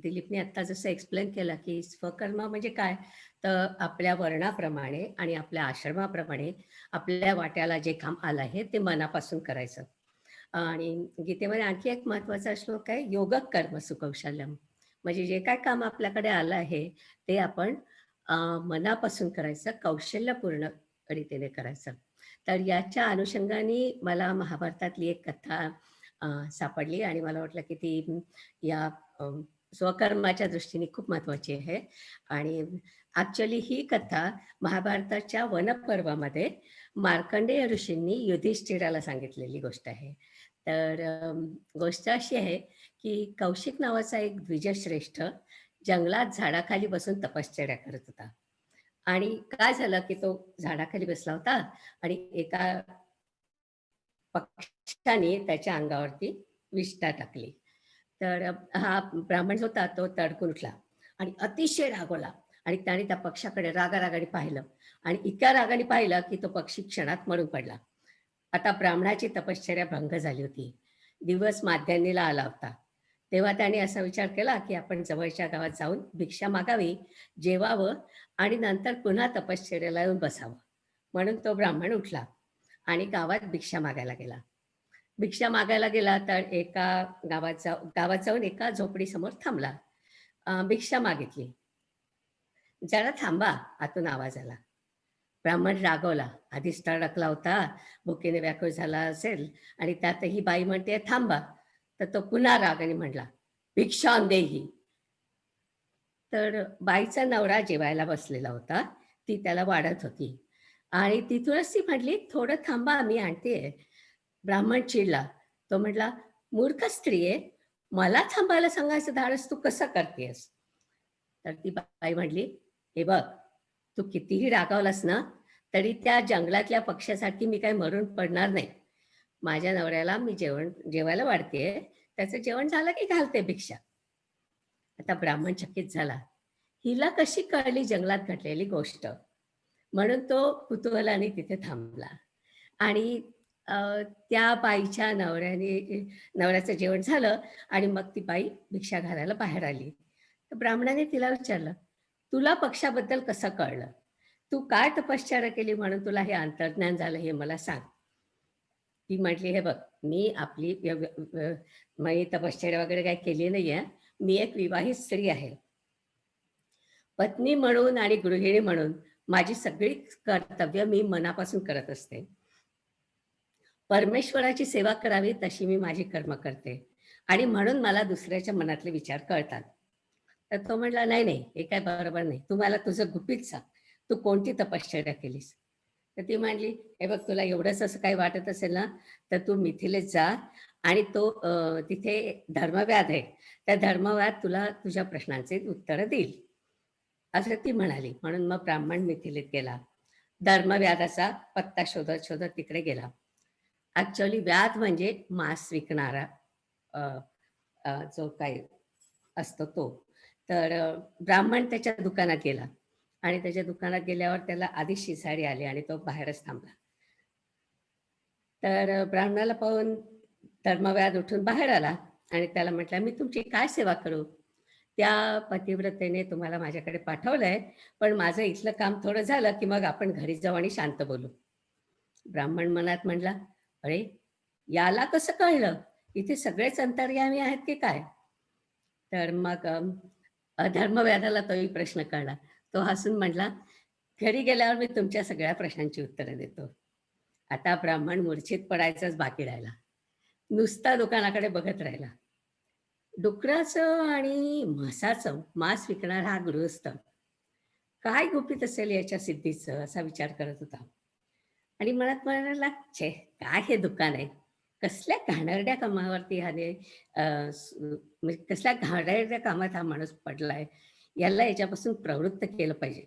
दिलीपने आता जसं एक्सप्लेन केलं की स्वकर्म म्हणजे काय, तर आपल्या वर्णाप्रमाणे आणि आपल्या आश्रमाप्रमाणे आपल्या वाट्याला जे काम आलं आहे ते मनापासून करायचं. आणि गीतेमध्ये आणखी एक महत्वाचा श्लोक आहे, योगः कर्म सुकौशल्यम. म्हणजे जे काय काम आपल्याकडे आलं आहे ते आपण मनापासून करायचं, कौशल्यपूर्ण रीतीने करायचं. तर याच्या अनुषंगाने मला महाभारतातली एक कथा सापडली आणि मला वाटलं की ती या स्वकर्माच्या दृष्टीने खूप महत्वाची आहे. आणि ऍक्च्युअली ही कथा महाभारताच्या वनपर्वामध्ये मार्कंडेय ऋषींनी युधिष्ठिराला सांगितलेली गोष्ट आहे. तर गोष्ट अशी आहे की कौशिक नावाचा एक द्विजश्रेष्ठ जंगलात झाडाखाली बसून तपश्चर्या करत होता. आणि काय झालं की तो झाडाखाली बसला होता आणि एका पक्षाने त्याच्या अंगावरती विष्ठा टाकली. तर हा ब्राह्मण जो होता तो तडकून उठला आणि अतिशय रागवला आणि त्याने त्या पक्षाकडे रागारागाने पाहिलं आणि इतक्या रागाने पाहिलं की तो पक्षी क्षणात मरून पडला. आता ब्राह्मणाची तपश्चर्या भंग झाली होती. दिवस माध्यान्नीला आला होता. तेव्हा त्याने असा विचार केला की आपण जवळच्या गावात जाऊन भिक्षा मागावी, जेवावं आणि नंतर पुन्हा तपश्चर्याला येऊन बसावं. म्हणून तो ब्राह्मण उठला आणि गावात भिक्षा मागायला गेला. भिक्षा मागायला गेला तर एका गावात जाऊन एका झोपडीसमोर थांबला. भिक्षा मागितली. जरा थांबा, आतून आवाज आला. ब्राह्मण रागवला. आधीच तडकला होता, भुकेने व्याकुळ झाला असेल आणि त्यातही बाई म्हणते थांबा. तर तो पुन्हा रागाने म्हणला, भिक्षां देही. तर बाईचा नवरा जेवायला बसलेला होता, ती त्याला वाढत होती आणि तिथूनच ती म्हटली, थोडं थांबा, मी आणते. ब्राह्मण चिडला. तो म्हटला, मूर्ख स्त्रिये, मला थांबायला सांगायचं धाडस तू कसं करतेस? तर ती बाई म्हटली, हे बघ, तू कितीही रागावलास ना तरी त्या जंगलातल्या पक्ष्यासाठी मी काही मरून पडणार नाही. माझ्या नवऱ्याला मी जेवायला वाढतेय, त्याचं जेवण झालं की घालते भिक्षा. आता ब्राह्मण चकित झाला. हिला कशी कळली जंगलात घडलेली गोष्ट? म्हणून तो कुतूहलाने तिथे थांबला आणि त्या बाईच्या नवऱ्याचं जेवण झालं आणि मग ती बाई भिक्षा घालायला बाहेर आली. तर ब्राह्मणाने तिला विचारलं, तुला पक्षाबद्दल कसं कळलं? तू काय तपश्चर्या केली म्हणून तुला हे अंतर्ज्ञान झालं हे मला सांग. ती म्हटली, हे बघ, मी आपली मी तपश्चर्या वगैरे काही केली नाहीये. मी एक विवाहित स्त्री आहे. पत्नी म्हणून आणि गृहिणी म्हणून माझी सगळी कर्तव्य मी मनापासून करत असते. परमेश्वराची सेवा करावी तशी मी माझी कर्म करते आणि म्हणून मला दुसऱ्याच्या मनातले विचार कळतात. तर तो म्हटला, नाही नाही, हे काय बरोबर नाही, तू मला तुझं गुपित सांग, तू कोणती तपश्चर्या केलीस. तर ती म्हणली, हे बघ, तुला एवढंच असं काही वाटत असेल ना, तर तू मिथिलेत जा आणि तो तिथे धर्मव्याध आहे, त्या धर्मव्याध तुला तुझ्या प्रश्नांचे उत्तरं देईल, असं ती म्हणाली. म्हणून मग ब्राह्मण मिथिलेत गेला. धर्मव्याधाचा पत्ता शोधत शोधत तिकडे गेला. ऍक्च्युअली व्याध म्हणजे मांस विकणारा जो काही असतो तो. तर ब्राह्मण त्याच्या दुकानात गेला आणि त्याच्या दुकानात गेल्यावर त्याला आधी शिसारी आली आणि तो बाहेरच थांबला. तर ब्राह्मणाला पाहून धर्मव्याध उठून बाहेर आला आणि त्याला म्हटलं, मी तुमची काय सेवा करू. त्या पतिव्रतेने तुम्हाला माझ्याकडे पाठवलंय, पण माझं इथलं काम थोडं झालं की मग आपण घरी जाऊ आणि शांत बोलू. ब्राह्मण मनात म्हणला, अरे याला कसं कळलं, इथे सगळेच अंतर्यामी आहेत की काय. तर मग धर्मव्याधाला तोही प्रश्न कळला. तो हसून म्हणला, घरी गेल्यावर मी तुमच्या सगळ्या प्रश्नांची उत्तरं देतो. आता ब्राह्मण मूर्छित पडायचाच बाकी राहिला. नुसता दुकानाकडे बघत राहिला. डुकराचं आणि म्हसाचं मांस विकणारा हा गृहस्थ काय गुपित असेल याच्या सिद्धीचं असा विचार करत होता. आणि मनात म्हणाला, छे, काय हे दुकान आहे, कसल्या घाणेरड्या कामावरती ह्याने म्हणजे कसल्या घाणेरड्या कामात हा माणूस पडलाय, याला याच्यापासून प्रवृत्त केलं पाहिजे,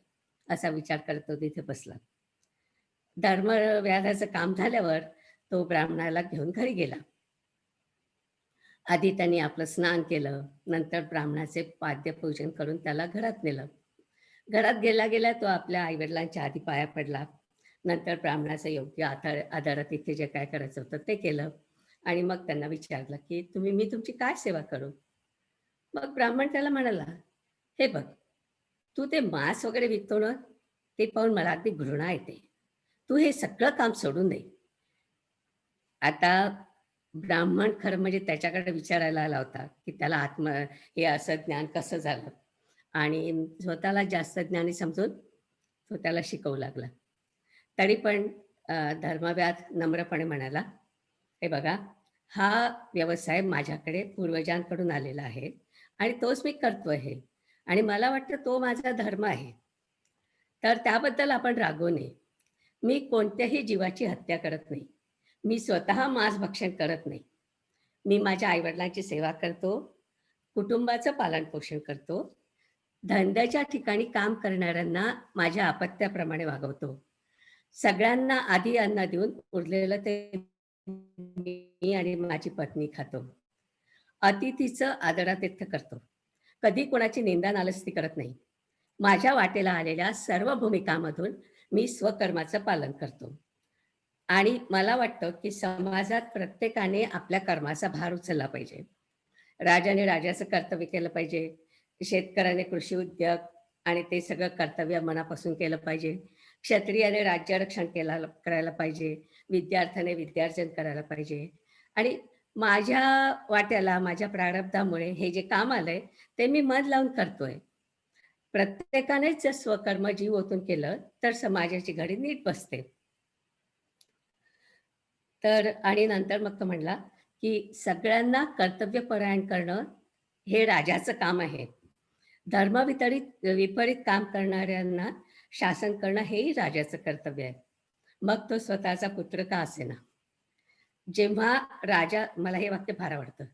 असा विचार करत तो तिथे बसला. धर्मव्याधाचं काम झाल्यावर तो ब्राह्मणाला घेऊन घरी गेला. आधी त्यांनी आपलं स्नान केलं, नंतर ब्राह्मणाचे पाद्यपूजन करून त्याला घरात नेलं. घरात गेला गेला तो आपल्या आईवडिलांच्या आधी पाया पडला. नंतर ब्राह्मणाचं योग्य आदर तिथे जे काय करायचं होतं ते केलं आणि मग त्यांना विचारलं की मी तुमची काय सेवा करू. मग ब्राह्मण त्याला म्हणाला, हे बघ, तू ते मांस वगैरे विकतो ना, ते पाहून मला अगदी घृणा येते. तू हे सगळं काम सोडून दे. आता ब्राह्मण खरं म्हणजे त्याच्याकडे विचारायला आला होता की त्याला हे असं ज्ञान कसं झालं आणि स्वतःला जास्त ज्ञानी समजून तो त्याला शिकवू लागला. तरी पण धर्मव्याध नम्रपणे म्हणाला, हे बघा, हा व्यवसाय माझ्याकडे पूर्वजांकडून आलेला आहे आणि तोच मी करतो आहे आणि मला वाटतं तो माझा धर्म आहे, तर त्याबद्दल आपण रागवू नये. मी कोणत्याही जीवाची हत्या करत नाही. मी स्वतः मांस भक्षण करत नाही. मी माझ्या आईवडिलांची सेवा करतो, कुटुंबाचं पालनपोषण करतो, धंद्याच्या ठिकाणी काम करणाऱ्यांना माझ्या अपत्याप्रमाणे वागवतो. सगळ्यांना आधी अन्न देऊन उरलेलं ते मी आणि माझी पत्नी खातो. अतिथीचं आदरातिथ्य करतो. कधी कोणाची निंदा नालस्ती करत नाही. माझ्या वाटेला आलेल्या सर्व भूमिकांमधून मी स्वकर्माचं पालन करतो आणि मला वाटतं की समाजात प्रत्येकाने आपल्या कर्माचा भार उचलला पाहिजे. राजाने राजाचं कर्तव्य केलं पाहिजे, शेतकऱ्याने कृषी उद्योग आणि ते सगळं कर्तव्य मनापासून केलं पाहिजे, क्षत्रियाने राज्यरक्षण करायला पाहिजे, विद्यार्थ्याने विद्यार्जन करायला पाहिजे आणि माझ्या वाट्याला माझ्या प्रारब्धामुळे हे जे काम आलंय ते मी मन लावून करतोय. प्रत्येकानेच जर स्वकर्म जीव ओतून केलं तर समाजाची घडी नीट बसते. तर आणि नंतर मग तो म्हणला की सगळ्यांना कर्तव्यपरायण करणं हे राजाचं काम आहे. विपरीत काम करणाऱ्यांना शासन करणं हेही राजाचं कर्तव्य आहे, मग तो स्वतःचा पुत्र का असेना. जेव्हा राजा, मला हे वाक्य फार आवडतं,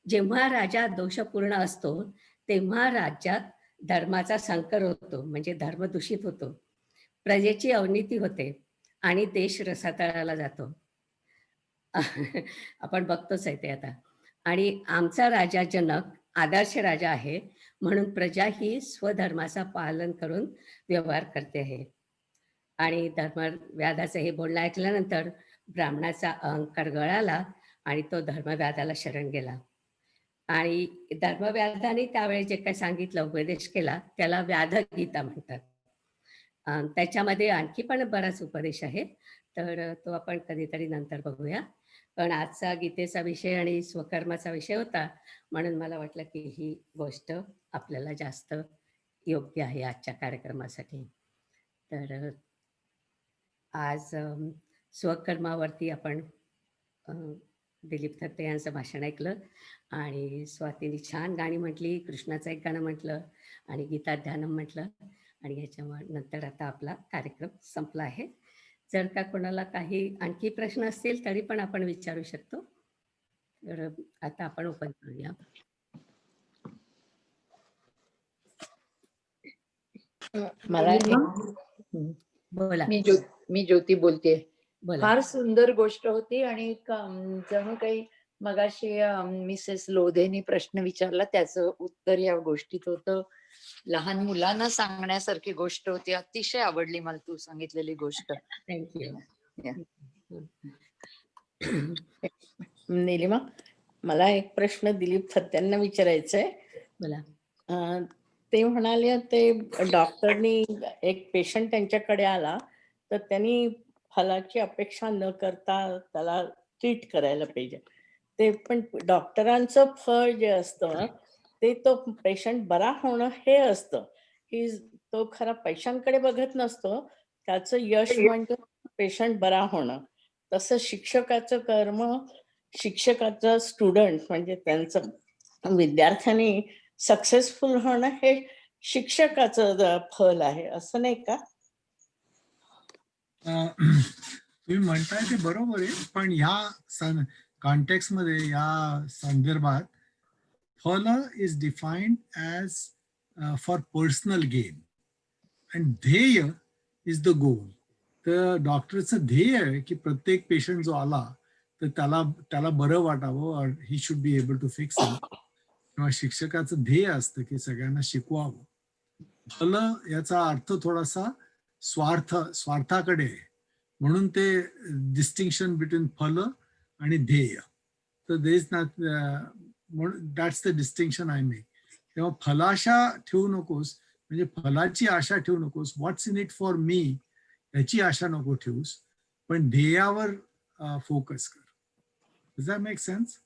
जेव्हा राजा दोषपूर्ण असतो तेव्हा राज्यात धर्माचा संकर होतो, म्हणजे धर्म दूषित होतो, प्रजेची अवनीती होते आणि देश रसातळाला जातो. आपण बघतोच आहे ते आता. आणि आमचा राजा जनक आदर्श राजा आहे, म्हणून प्रजा ही स्वधर्माचा पालन करून व्यवहार करते आहे. आणि धर्मव्याधाचं हे बोलणं ऐकल्यानंतर ब्राह्मणाचा अहंकार गळाला आणि तो धर्मव्याधाला शरण गेला. आणि धर्मव्याधाने त्यावेळी जे काही सांगितलं, उपदेश केला, त्याला व्याधगीता म्हणतात. त्याच्यामध्ये आणखी पण बराच उपदेश आहे, तर तो आपण कधीतरी नंतर बघूया. पण आजचा गीतेचा विषय आणि स्वकर्माचा विषय होता, म्हणून मला वाटलं की ही गोष्ट आपल्याला जास्त योग्य आहे आजच्या कार्यक्रमासाठी. तर आज स्वकर्मावरती आपण दिलीप थत्ते यांचं भाषण ऐकलं आणि स्वातीने छान गाणी म्हटली, कृष्णाचं एक गाणं म्हटलं आणि गीता ध्यानम म्हटलं आणि ह्याच्यामुळे नंतर आता आपला कार्यक्रम संपला आहे. जर का कोणाला काही आणखी प्रश्न असतील तरी पण आपण विचारू शकतो. तर आता आपण ओपन करूया. मला बोला मी ज्योती बोलतेय. बोला. फार सुंदर गोष्ट होती आणि जणू काही मगाशी मिसेस लोधेनी प्रश्न विचारला त्याचं उत्तर या गोष्टीत होतं. लहान मुलांना सांगण्यासारखी गोष्ट होती. अतिशय आवडली मला तू सांगितलेली गोष्ट. थँक्यू. निलिमा, मला एक प्रश्न दिलीप थत्त्यांना विचारायचा आहे. बोला. ते म्हणाले ते डॉक्टरनी एक पेशंट त्यांच्याकडे आला तर त्यांनी फलाची अपेक्षा न करता त्याला ट्रीट करायला पाहिजे. ते पण डॉक्टरांचं फळ जे असतं ते तो पेशंट बरा होणं हे असतं की तो खरा पैशांकडे बघत नसतो. त्याचं यश म्हणजे पेशंट बरा होणं. तसं शिक्षकाचं कर्म, शिक्षकाचं स्टुडंट म्हणजे त्यांचं विद्यार्थ्यांनी सक्सेसफुल होणं हे शिक्षकाचं फल आहे, असं नाही का? तुम्ही म्हणताय ते बरोबर आहे, पण ह्या कॉन्टेक्स्ट मध्ये या संदर्भात फल is defined as for personal gain and ध्येय इज द गोल. तर डॉक्टरचं ध्येय आहे की प्रत्येक पेशंट जो आला तर त्याला बरं वाटावं, he should be able to fix him. किंवा शिक्षकाचं ध्येय असतं की सगळ्यांना शिकवावं. फल याचा अर्थ थोडासा स्वार्थाकडे आहे, म्हणून ते डिस्टिंक्शन बिटवीन फल आणि ध्येय. तर they is not, that's the distinction I make. तेव्हा फलाशा ठेवू नकोस, म्हणजे फलाची आशा ठेवू नकोस. What's in it for me याची आशा नको ठेवूस, पण ध्येयावर फोकस कर. Does that make sense?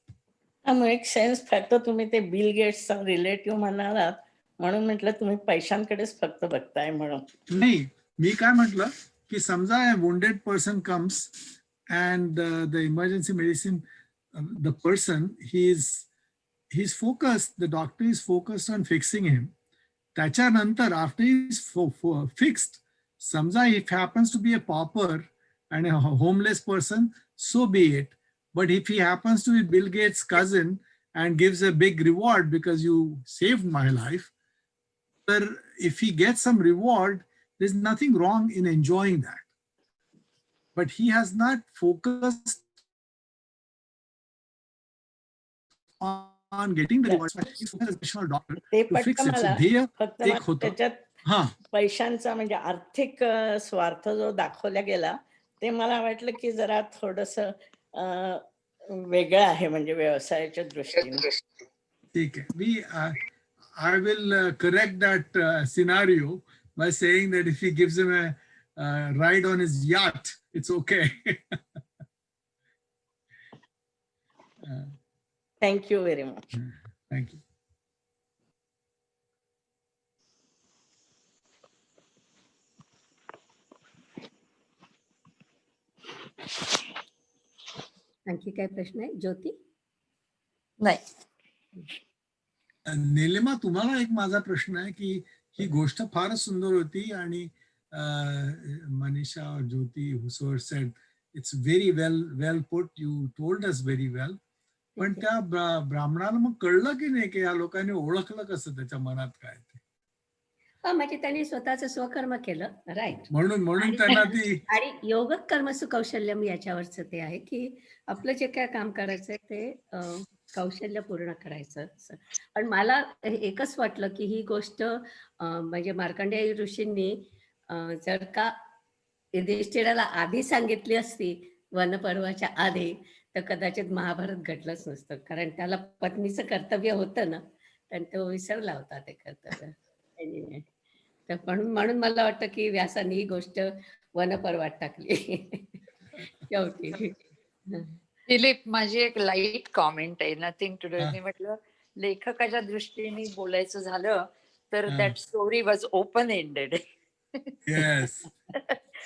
Make sense. फक्त तुम्ही ते बिल गेट्सचा रिलेटिव्ह म्हणालात म्हणून म्हटलं तुम्ही पैशांकडेच फक्त बघताय म्हणून. नाही, मी काय म्हटलं की समजा wounded person comes and the emergency medicine, the person he's focused, the doctor is focused on fixing him. त्याच्यानंतर after he's fixed, समजा if happens to be a pauper and a homeless person, so be it. But if he happens to be Bill Gates' cousin and gives a big reward because you saved my life, if he gets some reward, there's nothing wrong in enjoying that. But he has not focused on getting the reward. He's focused as a professional doctor to fix it. So ध्येय एक होतं. त्याच्यात पैशांचा म्हणजे आर्थिक स्वार्थ जो दाखवला गेला ते मला वाटलं की जरा थोडस वेगळं आहे, म्हणजे व्यवसायाच्या दृष्टीने. ठीक आहे. I will correct that scenario by saying that if he gives him a ride on his yacht, it's okay. Thank you very much. Thank you. आणखी काय प्रश्न आहे ज्योती? नाही. निलिमा, तुम्हाला एक माझा प्रश्न आहे की ही गोष्ट फारच सुंदर होती आणि मनीषा और ज्योती whosoever said it's very well put, you told us very well. पण त्या ब्राह्मणाला मग कळलं की नाही की या लोकांनी ओळखलं कसं त्याच्या मनात काय ते? म्हणजे त्यांनी स्वतःचं स्वकर्म केलं, राईट. म्हणून त्यांना ती आणि योग कर्म सुकौशल्यम याच्यावरच ते आहे की आपलं जे काय काम करायचंय ते कौशल्य पूर्ण करायचं. पण मला एकच वाटलं की ही गोष्ट म्हणजे मार्कंडेय ऋषींनी जर का युधिष्ठिराला आधी सांगितली असती वनपर्वाच्या आधी तर कदाचित महाभारत घडलंच नसतं, कारण त्याला पत्नीचं कर्तव्य होतं ना, आणि तो विसरला होता ते कर्तव्य. तर म्हणून म्हणून मला वाटतं की व्यासाने ही गोष्ट वनपर्वात टाकली. शेवटी. हं. दिलीप, माझी एक लाईट कॉमेंट आहे, नथिंग टू डू. हा. मी म्हटलं लेखकाच्या दृष्टीने बोलायचं झालं तर हा. That story was open ended. Yes.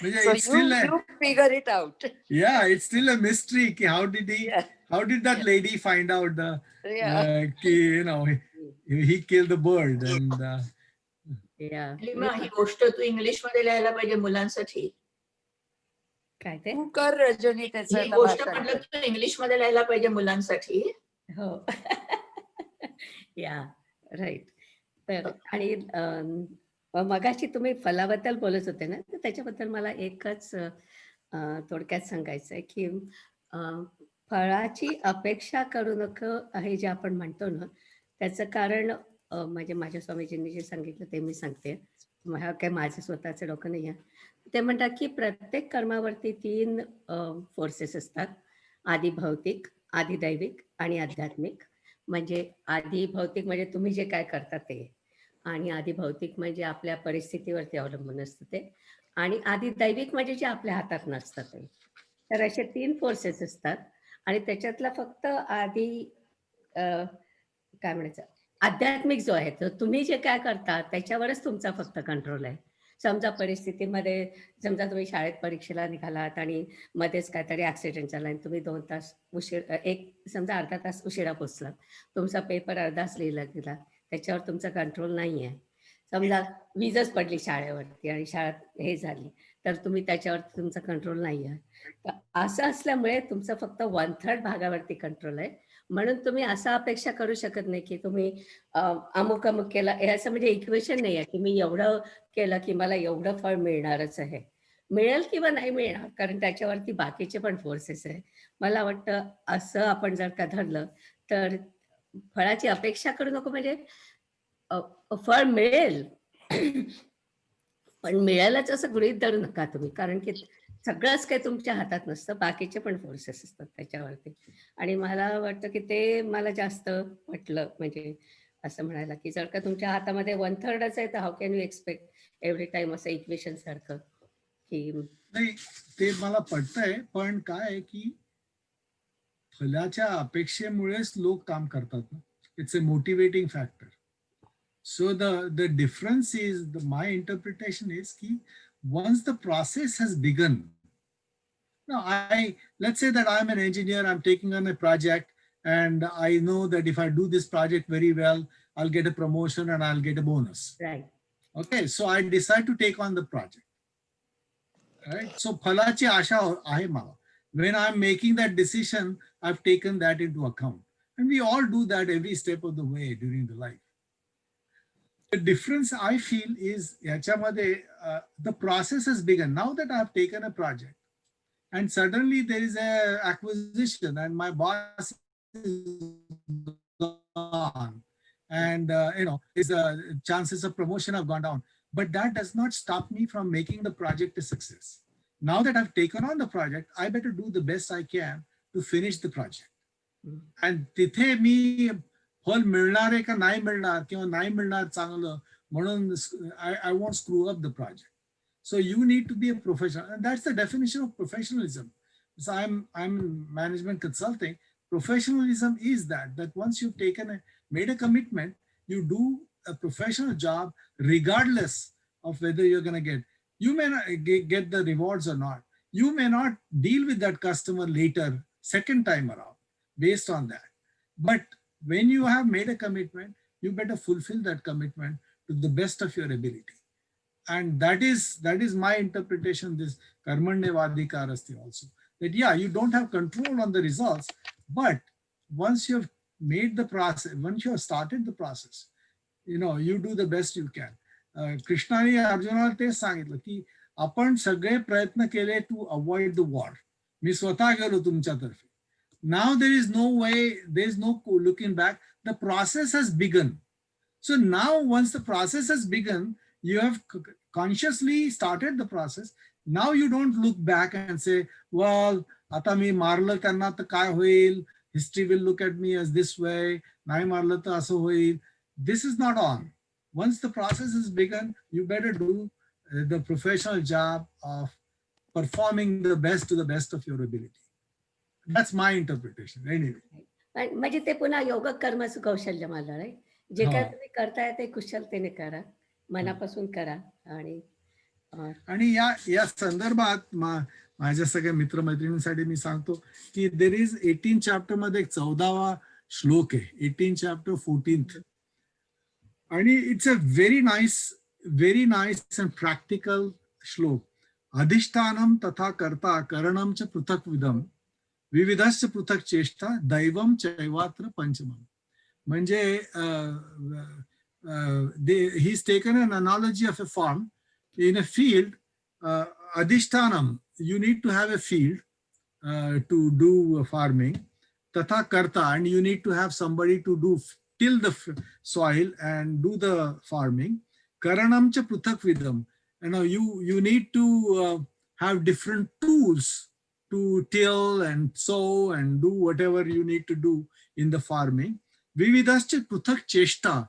म्हणजे So it's still you figure it out. yeah, it's still a mystery. Ki how did that lady find out Yeah. you know, he killed the bird and या. नीलिमा, ही गोष्ट तू English मध्ये लिहायला पाहिजे मुलांसाठी. काय ते? तू कर रजनी त्याचं ही आता गोष्ट भाषण. म्हटलं तू इंग्लिश मध्ये लिहायला पाहिजे मुलांसाठी. हो. या राईट. तर आणि मगाशी तुम्ही फलाबद्दल बोलत होते ना, तर त्याच्याबद्दल मला एकच थोडक्यात सांगायचं आहे की फळाची अपेक्षा करू नको हे जे आपण म्हणतो ना, त्याचं कारण म्हणजे माझ्या स्वामीजींनी जे सांगितलं ते मी सांगते. हा काय माझं स्वतःचं डोकं नाही आहे. ते म्हणतात की प्रत्येक कर्मावरती 3 फोर्सेस असतात. आधी भौतिक, आधी दैविक आणि आध्यात्मिक. म्हणजे आधी भौतिक म्हणजे तुम्ही जे काय करता ते, आणि आधी भौतिक म्हणजे आपल्या परिस्थितीवरती अवलंबून असतं ते, आणि आधी दैविक म्हणजे जे आपल्या हातात नसतं ते. तर असे 3 फोर्सेस असतात आणि त्याच्यातला फक्त आधी काय म्हणायचं, आध्यात्मिक जो आहे तर तुम्ही जे काय करता त्याच्यावरच तुमचा फक्त कंट्रोल आहे. समजा परिस्थितीमध्ये, समजा तुम्ही शाळेत परीक्षेला निघालात आणि मध्येच काहीतरी ऍक्सिडेंट झाला आणि तुम्ही 2 तास समजा अर्धा तास उशिरा पोचलात, तुमचा पेपर अर्धाच लिहिला गेला, त्याच्यावर तुमचा कंट्रोल नाही आहे. समजा वीजच पडली शाळेवरती आणि शाळेत हे झाली, तर तुम्ही त्याच्यावर तुमचा कंट्रोल नाही आहे. तर असं असल्यामुळे तुमचं फक्त 1/3 भागावरती कंट्रोल आहे. म्हणून तुम्ही असं अपेक्षा करू शकत नाही की तुम्ही अमुक अमुक केला, हे असं म्हणजे इक्वेशन नाही आहे की मी एवढं केलं की मला एवढं फळ मिळणारच आहे. मिळेल किंवा नाही मिळणार, कारण त्याच्यावरती बाकीचे पण फोर्सेस आहे. मला वाटतं असं आपण जर का धरलं तर फळाची अपेक्षा करू नको, म्हणजे फळ मिळेल पण मिळेलच असं गृहीत धरू नका तुम्ही, कारण की सगळंच काही तुमच्या हातात नसतं, बाकीचे पण फोर्सेस असतात त्याच्यावरती. आणि मला वाटतं की ते मला जास्त वाटलं, म्हणजे असं म्हणायला की जर का तुमच्या हातामध्ये 1/3च आहे तर how can you expect every time असं इक्वेशन सारखं की. नाही, ते मला पटतंय, पण काय आहे की फलाच्या अपेक्षेमुळेच लोक काम करतात ना. It's a motivating factor. So the difference is, my interpretation is ki once the process has begun. Now let's say that I'm an engineer, I'm taking on a project, and I know that if I do this project very well, I'll get a promotion and I'll get a bonus. Right. Okay, so I decide to take on the project. Right? So phalachi asha ahe mala. When I'm making that decision, I've taken that into account. And we all do that every step of the way during the life. The difference I feel is the process has begun. Now that I've taken a project and suddenly there is a acquisition and my boss is gone and chances of promotion have gone down, but that does not stop me from making the project a success. Now that I've taken on the project, I better do the best I can to finish the project. And तिथे मी फल मिळणार आहे का नाही मिळणार किंवा नाही मिळणार चांगलं म्हणून I won't screw up the project. So you need to be a professional, and that's the definition of professionalism. So I'm management consulting. Professionalism is that once you've made a commitment, you do a professional job regardless of whether you're going to get. You may not get the rewards or not. You may not deal with that customer later, second time around, based on that. But when you have made a commitment, you better fulfill that commitment to the best of your ability. And that is my interpretation, this karmanyavadikar asti also. That yeah, you don't have control on the results, but once you have made the process, once you have started the process, you do the best you can. कृष्णाने अर्जुनाला तेच सांगितलं की आपण सगळे प्रयत्न केले to avoid the war. मी स्वतः गेलो तुमच्यातर्फे. Now there is no way, there is no looking back. The process has begun. So now once the process has begun, you have consciously started the process. Now you don't look back and say, well, आता मी मारलं त्यांना तर काय होईल? History will look at me as this way. नाही मारलं तर असं होईल. This is not on. once the process is begun, you better do the professional job of performing the best to the best of your ability. That's my interpretation. Anyway. पण म्हणजे ते पुन्हा योग कर्मच कौशल्य मला राईट. जे काय हो. तुम्ही करताय ते कुशलतेने करा, मनापासून करा. आणि या संदर्भात माझ्या सगळ्या मित्रमैत्रिणींसाठी मी सांगतो की देर इज 18 चॅप्टर मध्ये एक 14वा श्लोक आहे, 18 चॅप्टर 14th, आणि it's a very nice and practical श्लोक. अधिष्ठानम तथा कर्ता करणम च पृथक विविधश्च पृथक चेष्टा दैवम चैवात्र पंचमम. म्हणजे he's taken an analogy of a farm. In a field, adhishtanam, you need to have a field to do farming. Tatha karta, and you need to have somebody to till the soil and do the farming. Karanam cha pruthak vidam. You need to have different tools to till and sow and do whatever you need to do in the farming. Vividascha pruthak cheshta,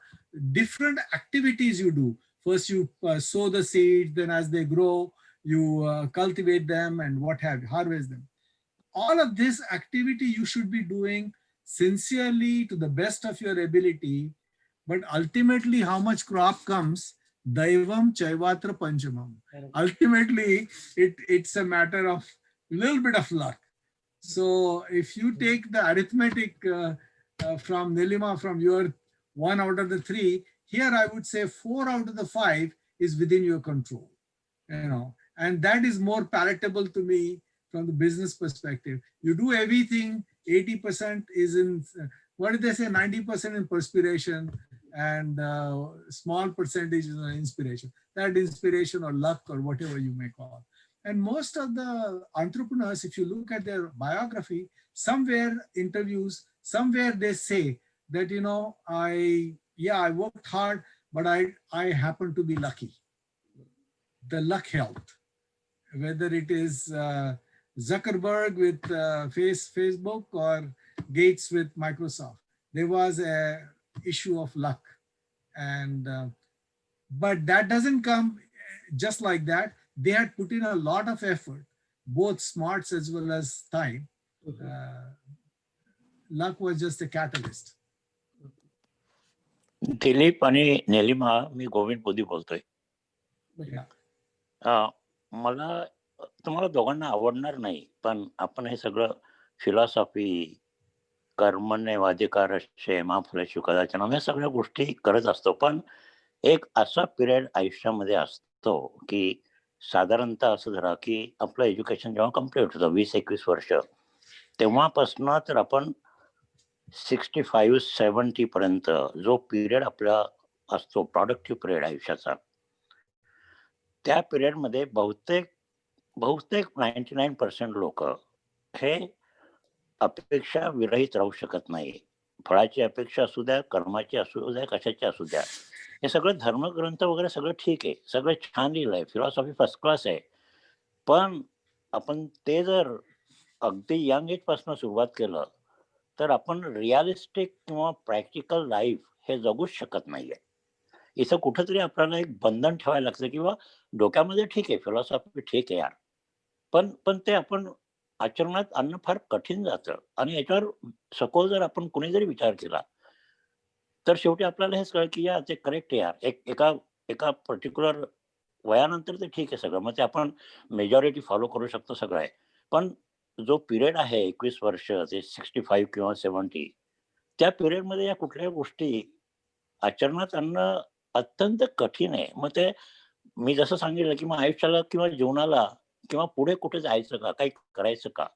different activities you do. First you sow the seeds, then as they grow, you cultivate them and what have you, harvest them. All of this activity you should be doing sincerely to the best of your ability, but ultimately how much crop comes, Daivam Chaivatra Panchamam. Ultimately, it's a matter of a little bit of luck. So if you take the arithmetic from Nilima, from your 1 out of the 3, here I would say 4 out of the 5 is within your control, and that is more palatable to me from the business perspective. You do everything, 80% is in, what did they say, 90% in perspiration, and small percentage is on inspiration. That inspiration or luck or whatever you may call. And most of the entrepreneurs, if you look at their biography, somewhere interviews, somewhere they say that, I worked hard, but I happen to be lucky. The luck helped. Whether it is Zuckerberg with Facebook or Gates with Microsoft, there was a issue of luck. And but that doesn't come just like that. They had put in a lot of effort, both smarts as well as time. Luck was just a catalyst. Dilip आणि निलिमा, मी गोविंद मोदी बोलतोय. मला तुम्हाला दोघांना आवडणार नाही, पण आपण हे सगळं फिलॉसॉफी, कर्मण्येवाधिकारस्ते मा फलेषु कदाचन, या सगळ्या गोष्टी करत असतो. पण एक असा पिरियड आयुष्यामध्ये असतो की साधारणतः असं धरा की आपलं एज्युकेशन जेव्हा कम्प्लीट होतं 20-21 वर्ष, तेव्हापासून तर आपण 65-70 पर्यंत जो पिरियड आपला असतो, प्रोडक्टिव्ह पिरियड आयुष्याचा, त्या पिरियडमध्ये बहुतेक 99% लोक हे अपेक्षा विरहित राहू शकत नाही. फळाची अपेक्षा असू द्या, कर्माची असू द्या, कशाची असू द्या. हे सगळं धर्मग्रंथ वगैरे सगळं ठीक आहे, सगळं छान लिहिलंय, फिलॉसॉफी फर्स्ट क्लास आहे. पण आपण ते जर अगदी यंग एज पासून सुरुवात केलं तर आपण रिअलिस्टिक किंवा प्रॅक्टिकल लाईफ हे जगूच शकत नाहीये. इथं कुठंतरी आपल्याला एक बंधन ठेवायला लागतं किंवा डोक्यामध्ये ठीक आहे फिलॉसॉफी ठीक आहे यार, पण ते आपण आचरणात आणणं फार कठीण जातं. आणि याच्यावर सखोल जर आपण कुणी जरी विचार केला तर शेवटी आपल्याला हेच कळलं की यार ते करेक्ट आहे यार. एका पर्टिक्युलर वयानंतर ते ठीक आहे सगळं, मग ते आपण मेजॉरिटी फॉलो करू शकतो, सगळं आहे. पण जो पिरियड आहे 21 वर्ष ते 65 किंवा 70, त्या पिरियडमध्ये या कुठल्या गोष्टी आचरणात आणणं अत्यंत कठीण आहे. मग ते मी जसं सांगितलं की मग आयुष्याला किंवा जीवनाला किंवा पुढे कुठे जायचं का, काही करायचं का,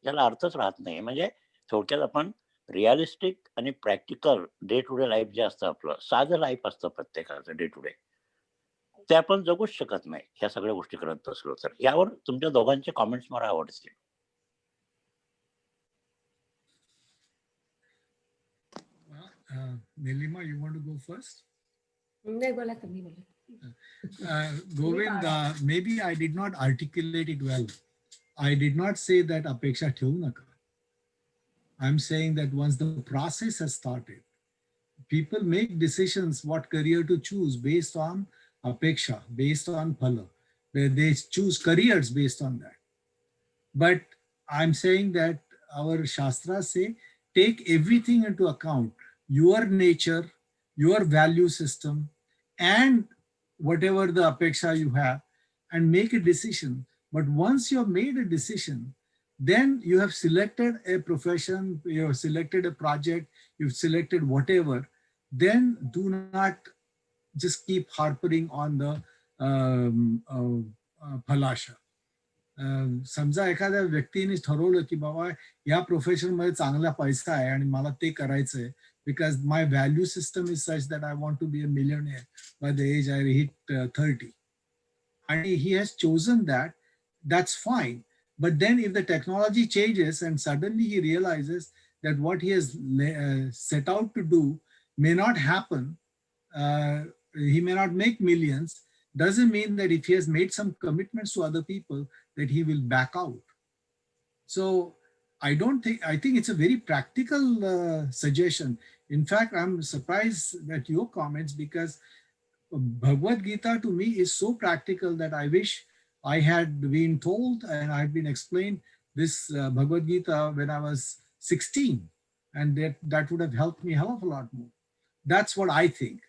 याला अर्थच राहत नाही. म्हणजे थोडक्यात आपण रिअलिस्टिक आणि practical day to day life जे असतं, आपलं साधं लाईफ असतं प्रत्येकाचं डे टू डे, ते आपण जगूच शकत नाही ह्या सगळ्या गोष्टी करत असलो तर. यावर तुमच्या दोघांचे कॉमेंट्स मला आवडतील. Nilima, you want to go first? नाही, बोला तुम्ही बोला. Govind, maybe I did not articulate it well. I did not say that apeksha thevu naka. I'm saying that once the process has started, people make decisions what career to choose based on apeksha, based on phala, where they choose careers based on that. But I'm saying that our shastras say, take everything into account, your nature, your value system, and whatever the apeksha you have, and make a decision. But once you have made a decision, then you have selected a profession, you have selected a project, you've selected whatever, then do not just keep harping on the phalasha. समजा एखाद्या व्यक्तीने ठरवलं की बाबा या profession मध्ये चांगला पैसा आहे आणि मला ते करायचंय because my value system is such that I want to be a millionaire by the age I hit 30 and he has chosen that, that's fine. But then if the technology changes and suddenly he realizes that what he has set out to do may not happen, he may not make millions, doesn't mean that if he has made some commitments to other people that he will back out. So I think it's a very practical suggestion. In fact, I'm surprised at your comments because Bhagavad Gita to me is so practical that I wish I had been told and I'd been explained this Bhagavad Gita when I was 16, and that would have helped me a hell of a lot more. That's what I think.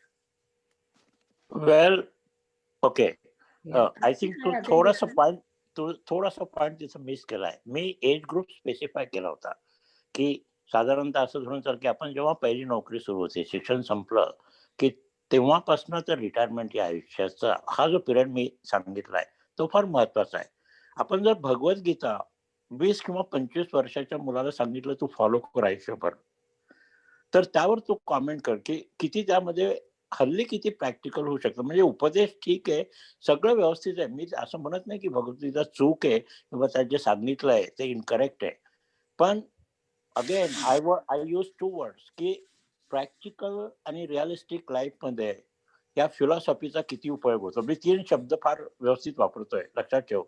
Well, okay. I think तू थोडासा point तिथं miss केलाय. Me age group specify केला होता की साधारणतः असं धरून चाल की आपण जेव्हा पहिली नोकरी सुरू होते, शिक्षण संपलं की तेव्हापासून तर रिटायरमेंट या आयुष्याचा हा जो पिरियड मी सांगितलाय तो फार महत्वाचा आहे. आपण जर भगवद्गीता 20 किंवा 25 वर्षाच्या मुलाला सांगितलं तू फॉलो कर आयुष्यभर, तर त्यावर तू कॉमेंट कर की किती त्यामध्ये हल्ली किती प्रॅक्टिकल होऊ शकतं. म्हणजे उपदेश ठीक आहे, सगळं व्यवस्थित आहे, मी असं म्हणत नाही की भगवद्गीता चूक आहे किंवा त्यात जे सांगितलंय ते इनकरेक्ट आहे. पण अगेन आय यूज 2 वर्ड्स की प्रॅक्टिकल आणि रिअलिस्टिक लाईफ मध्ये या फिलॉसॉफीचा किती उपयोग होतो. मी 3 शब्द फार व्यवस्थित वापरतोय, लक्षात ठेव.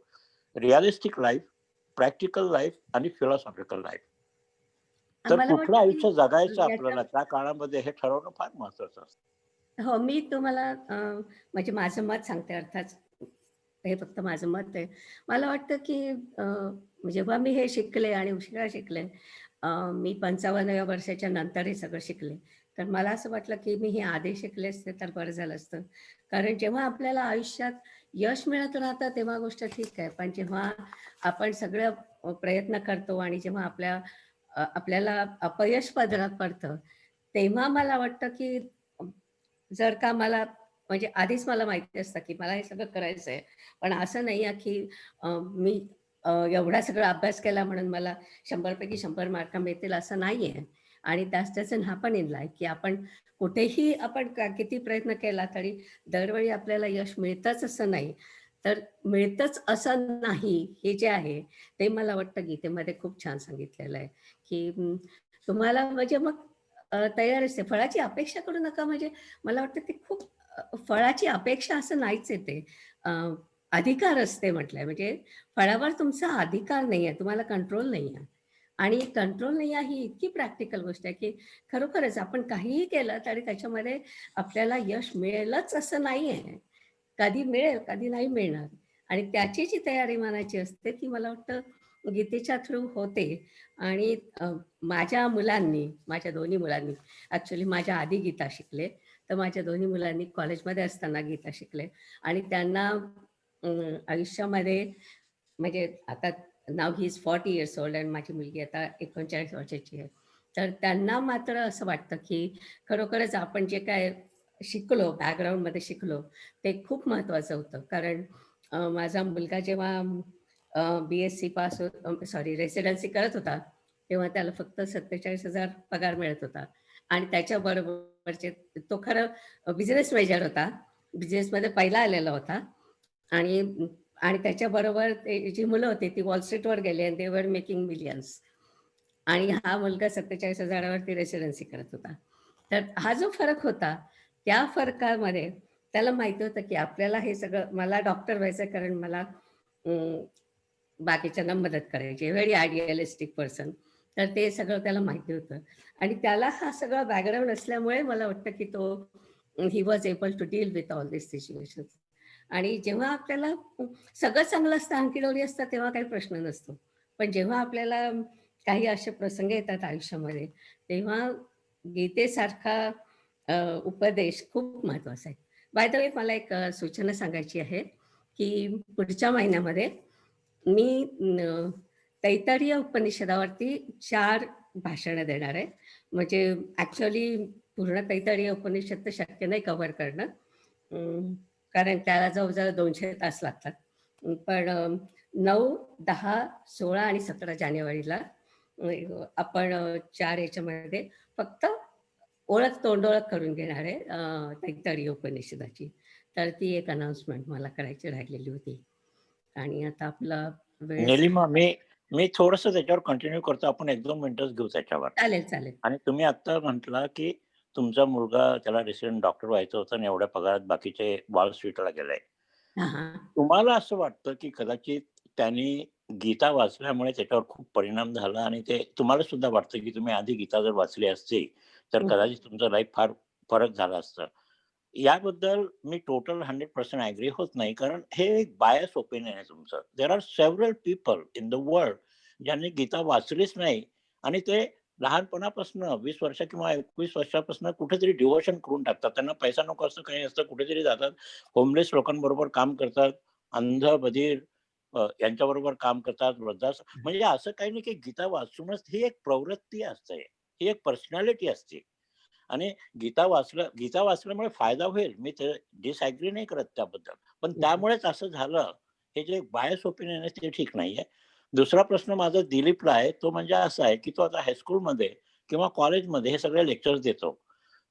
रिअलिस्टिक लाईफ, प्रॅक्टिकल लाईफ आणि फिलॉसॉफिकल लाईफ. तर कुठलं आयुष्य जगायचं आपल्याला त्या काळामध्ये हे ठरवणं फार महत्वाचं असतं. हो, मी तुम्हाला म्हणजे माझं मत सांगते. अर्थात हे फक्त माझं मत आहे. मला वाटतं की जेव्हा मी हे शिकले आणि उशिरा शिकले, मी 55व्या वर्षाच्या नंतर हे सगळं शिकले, तर मला असं वाटलं की मी हे आधी शिकले असते तर बरं झालं असतं. कारण जेव्हा आपल्याला आयुष्यात यश मिळत राहतं तेव्हा गोष्ट ठीक आहे, पण जेव्हा आपण सगळं प्रयत्न करतो आणि जेव्हा आपल्याला अपयश पदरात पडतं, तेव्हा मला वाटतं की जर का मला म्हणजे आधीच मला माहिती असतं की मला हे सगळं करायचं आहे, पण असं नाही आहे की मी एवढा सगळा अभ्यास केला म्हणून मला 100 पैकी 100 मार्क मिळतील असं नाही आहे. आणि त्याच हा पण इन लाईफ की आपण कुठेही आपण किती प्रयत्न केला तरी दरवेळी आपल्याला यश मिळतंच असं नाही. तर मिळतंच असं नाही हे जे आहे ते मला वाटतं गीतेमध्ये खूप छान सांगितलेलं आहे की तुम्हाला म्हणजे मग तयार असते. फळाची अपेक्षा करू नका. म्हणजे मला वाटतं ते खूप फळाची अपेक्षा असं नाहीच आहे ते. अधिकार असते म्हटलंय, म्हणजे फळावर तुमचा अधिकार नाही आहे, तुम्हाला कंट्रोल नाही आहे. आणि कंट्रोल नाही आहे ही इतकी प्रॅक्टिकल गोष्ट आहे की खरोखरच आपण काहीही केलं तरी त्याच्यामध्ये आपल्याला यश मिळेलच असं नाही आहे. कधी मिळेल, कधी नाही मिळणार. आणि त्याची जी तयारी मानायची असते ती मला वाटतं गीतेच्या थ्रू होते. आणि माझ्या मुलांनी, माझ्या दोन्ही मुलांनी, ॲक्च्युली माझ्या आधी गीता शिकले, तर माझ्या दोन्ही मुलांनी कॉलेजमध्ये असताना गीता शिकले आणि त्यांना आयुष्यामध्ये म्हणजे आता नाव ही इज 40 years old आणि माझी मुलगी आता 39 वर्षाची आहे. तर त्यांना मात्र असं वाटतं की खरोखरच आपण जे काय शिकलो, बॅकग्राऊंडमध्ये शिकलो ते खूप महत्त्वाचं होतं. कारण माझा मुलगा जेव्हा BSc पास रेसिडेन्सी करत होता तेव्हा त्याला फक्त 47,000 पगार मिळत होता. आणि त्याच्याबरोबरचे तो खरं बिझनेस मेजर होता, बिझनेसमध्ये पहिला आलेला होता. आणि त्याच्याबरोबर ते जी मुलं होती ती वॉल स्ट्रीटवर गेली आणि दे वर मेकिंग मिलियन्स. आणि हा मुलगा 47,000वरती रेसिडेन्सी करत होता. तर हा जो फरक होता त्या फरकामध्ये त्याला माहिती होतं की आपल्याला हे सगळं, मला डॉक्टर व्हायचं कारण मला बाकीच्यांना मदत करायची, व्हेरी आयडियलिस्टिक पर्सन. तर ते सगळं त्याला माहिती होतं आणि त्याला हा सगळा बॅकग्राऊंड असल्यामुळे मला वाटतं की तो he was able to deal with all this situation. आणि जेव्हा आपल्याला सगळं चांगलं असतं, अंकीडोरी असतं, तेव्हा काही प्रश्न नसतो. पण जेव्हा आपल्याला काही असे प्रसंग येतात आयुष्यामध्ये, तेव्हा गीतेसारखा उपदेश खूप महत्वाचा आहे. बाय द वे, मला एक सूचना सांगायची आहे की पुढच्या महिन्यामध्ये मी तैत्तरीय उपनिषदावरती 4 भाषणं देणार आहे. म्हणजे ॲक्च्युअली पूर्ण तैत्तरीय उपनिषद तर शक्य नाही कव्हर करणं, कारण त्याला जवळजवळ 200 तास लागतात. पण 9, 10, 16 आणि 17 जानेवारीला आपण 4 याच्यामध्ये फक्त ओळख तोंडोळख करून घेणार आहे तैत्तरीय उपनिषदाची. तर ती एक अनाउन्समेंट मला करायची राहिलेली होती. आणि आता आपला वेळ निलिमा, मी थोडंसं त्याच्यावर कंटिन्यू करतो. आपण 1-2 मिनिटच घेऊ त्याच्यावर. चालेल, चालेल. आणि तुम्ही आता म्हटला की तुमचा मुलगा, त्याला रिसेंट डॉक्टर व्हायचं होतं आणि एवढ्या पगारात बाकीचे वॉल स्ट्रीटला गेलाय. हां, हां. तुम्हाला असं वाटतं की कदाचित त्यांनी गीता वाचल्यामुळे त्याच्यावर खूप परिणाम झाला आणि ते तुम्हाला सुद्धा वाटतं की तुम्ही आधी गीता जर वाचली असती तर कदाचित तुमचं लाईफ फार फरक झाला असतं? याबद्दल मी टोटल 100% ॲग्री होत नाही, कारण हे एक बायस ओपिनियन आहे तुमचं. There are several people in the world ज्यांनी गीता वाचलीच नाही आणि ते लहानपणापासून 20 वर्ष किंवा 21 वर्षापासून कुठेतरी डिव्होशन करून टाकतात. त्यांना पैसा नको असतं, काही असतं, कुठेतरी जातात, होमलेस लोकांबरोबर काम करतात, अंध, बधीर यांच्याबरोबर काम करतात, वृद्धाश्रम. म्हणजे असं काही नाही की गीता वाचूनच, ही एक प्रवृत्ती असते, ही एक पर्सनॅलिटी असते. आणि गीता वाचल्यामुळे फायदा होईल, मी ते डिसॲग्री नाही करत त्याबद्दल, पण त्यामुळेच असं झालं, हे जे बायस ओपिनियन आहे ते ठीक नाहीये. दुसरा प्रश्न माझा दिलीपला आहे, तो म्हणजे असा आहे की तो आता हायस्कूलमध्ये किंवा कॉलेजमध्ये हे सगळे लेक्चर्स देतो.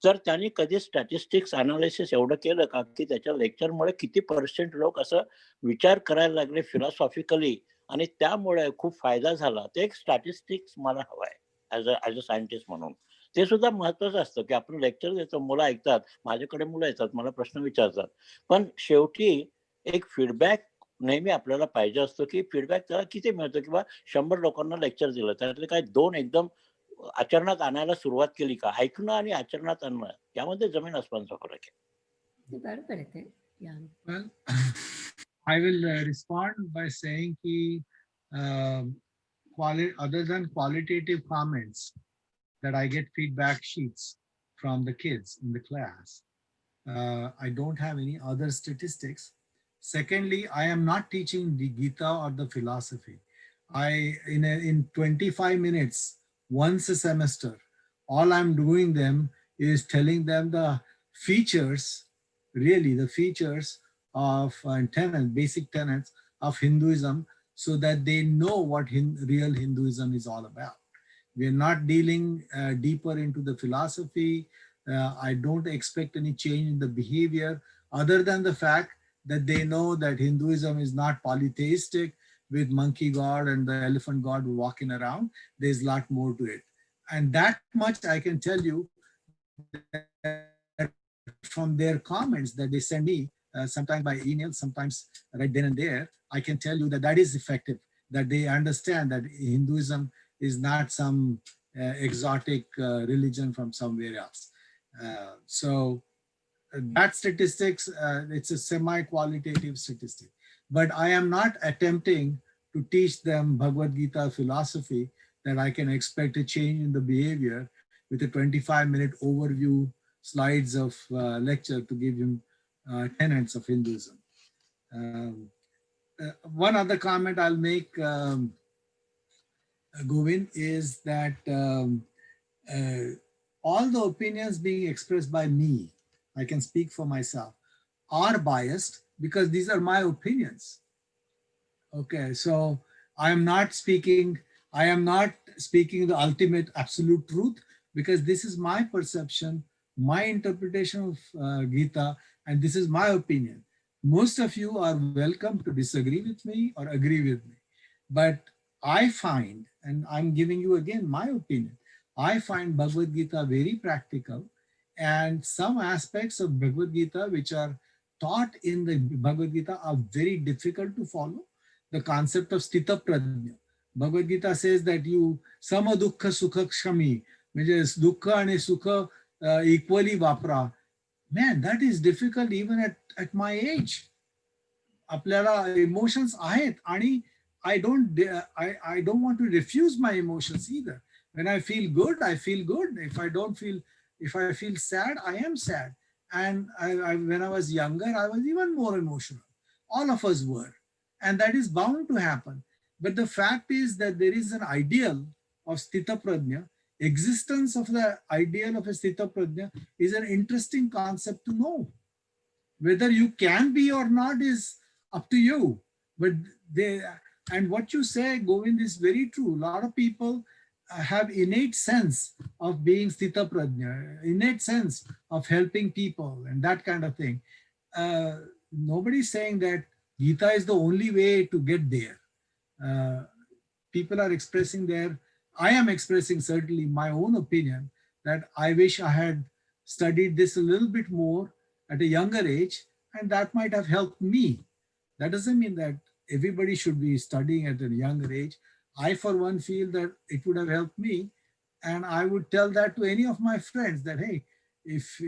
तर त्यांनी कधी स्टॅटिस्टिक्स अनालिसिस एवढं केलं का की त्याच्या लेक्चरमुळे किती % लोक असं विचार करायला लागले फिलॉसॉफिकली आणि त्यामुळे खूप फायदा झाला? ते एक स्टॅटिस्टिक्स मला हवं आहे ॲज अ सायंटिस्ट म्हणून. ते सुद्धा महत्वाचं असतं की आपण लेक्चर देतो, मुलं ऐकतात, माझ्याकडे मुलं येतात, मला प्रश्न विचारतात, पण शेवटी एक फीडबॅक नेहमी आपल्याला पाहिजे असतो की फीडबॅक त्याला किती मिळतो. किंवा 100 लोकांना लेक्चर दिलं, त्यातले काय 2 एकदम आचरणात आणायला सुरुवात केली का? ऐकणं आणि आचरणात आणणं यामध्ये जमीन आसमानचा फरक आहे. बरोबर आहे ते. Well, I will respond by saying other than qualitative comments, that I get feedback sheets from the kids in the class. I don't have any other statistics. Secondly, I am not teaching the Gita or the philosophy. In 25 minutes, once a semester, all I'm doing them is telling them the features, really the features of basic tenets of Hinduism, so that they know what real Hinduism is all about. We are not dealing deeper into the philosophy. I don't expect any change in the behavior other than the fact that they know that Hinduism is not polytheistic with monkey god and the elephant god walking around. There's a lot more to it. And that much I can tell you from their comments that they send me, sometimes by email, sometimes right then and there, I can tell you that that is effective, that they understand that Hinduism is not some exotic religion from somewhere else. So that statistics, it's a semi-qualitative statistic. But I am not attempting to teach them Bhagavad Gita philosophy that I can expect a change in the behavior with a 25-minute overview slides of lecture to give him tenets of Hinduism. One other comment I'll make, Govind, is that all the opinions being expressed by me, I can speak for myself, are biased because these are my opinions. Okay, so I am not speaking the ultimate absolute truth, because this is my perception, my interpretation of Gita, and this is my opinion. Most of you are welcome to disagree with me or agree with me. But I find, and I'm giving you again my opinion, I find Bhagavad Gita very practical, and some aspects of Bhagavad Gita which are taught in the Bhagavad Gita are very difficult to follow. The concept of Sthita Prajna, Bhagavad Gita says that you sama dukkha sukha kshami, म्हणजे दुःख आणि सुख equally वापरा. Man, that is difficult even at my age. आपल्याला emotions आहेत आणि I don't want to refuse my emotions either. When I feel good, I feel good. If I feel sad, I am sad. And when I was younger, I was even more emotional. All of us were. And that is bound to happen. But the fact is that there is an ideal of Sthita Prajna. Existence of the ideal of a Sthita Prajna is an interesting concept to know. Whether you can be or not is up to you. But and what you say, Govind, is very true. A lot of people have innate sense of being Sthita Prajna, innate sense of helping people and that kind of thing. Nobody's saying that Gita is the only way to get there. People are expressing I am expressing certainly my own opinion that I wish I had studied this a little bit more at a younger age, and that might have helped me. That doesn't mean that everybody should be studying at a younger age. I, for one, feel that it would have helped me. And I would tell that to any of my friends that, hey, if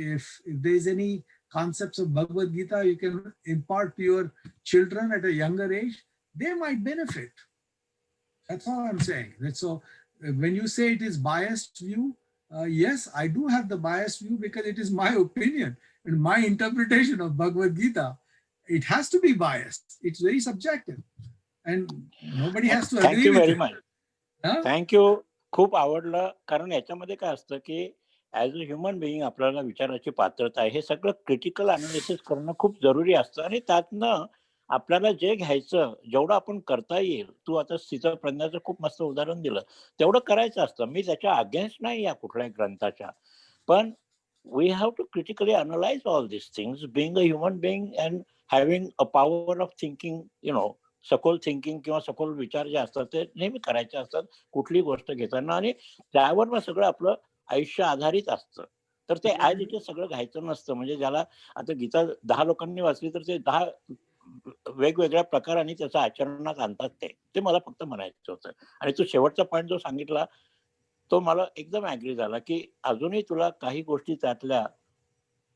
there's any concepts of Bhagavad Gita you can impart to your children at a younger age, they might benefit. That's all I'm saying. So when you say it is biased view, yes, I do have the biased view because it is my opinion and my interpretation of Bhagavad Gita. It has to be biased. It's very subjective. And nobody has to agree with it. Thank you very much. Thank you. खूप आवडलं. कारण याच्यामध्ये काय असतं की as a human being आपल्याला विचाराची पात्रता आहे हे सगळं क्रिटिकल अनालिसिस करणं खूप जरुरी असतं आणि त्यातनं आपल्याला जे घ्यायचं जेवढं आपण करता येईल, तू आता स्थित प्रज्ञाचं खूप मस्त उदाहरण दिलं, तेवढं करायचं असतं. मी त्याच्या अगेन्स्ट नाही या कुठल्याही ग्रंथाच्या, पण we have to critically analyse all this things being a human being and having a power of thinking, सखोल थिंकिंग किंवा सखोल विचार जे असतात ते नेहमी करायचे असतात कुठली गोष्ट घेताना, आणि त्यावर मग सगळं आपलं आयुष्य आधारित असतं. तर ते ऍज इट इज सगळं घ्यायचं नसतं. म्हणजे ज्याला आता गीता 10 लोकांनी वाचली तर ते 10 वेगवेगळ्या प्रकारांनी त्याचं आचरणात आणतात. ते मला फक्त म्हणायचं होतं. आणि तो शेवटचा पॉईंट जो सांगितला तो मला एकदम ऍग्री झाला की अजूनही तुला काही गोष्टी त्यातल्या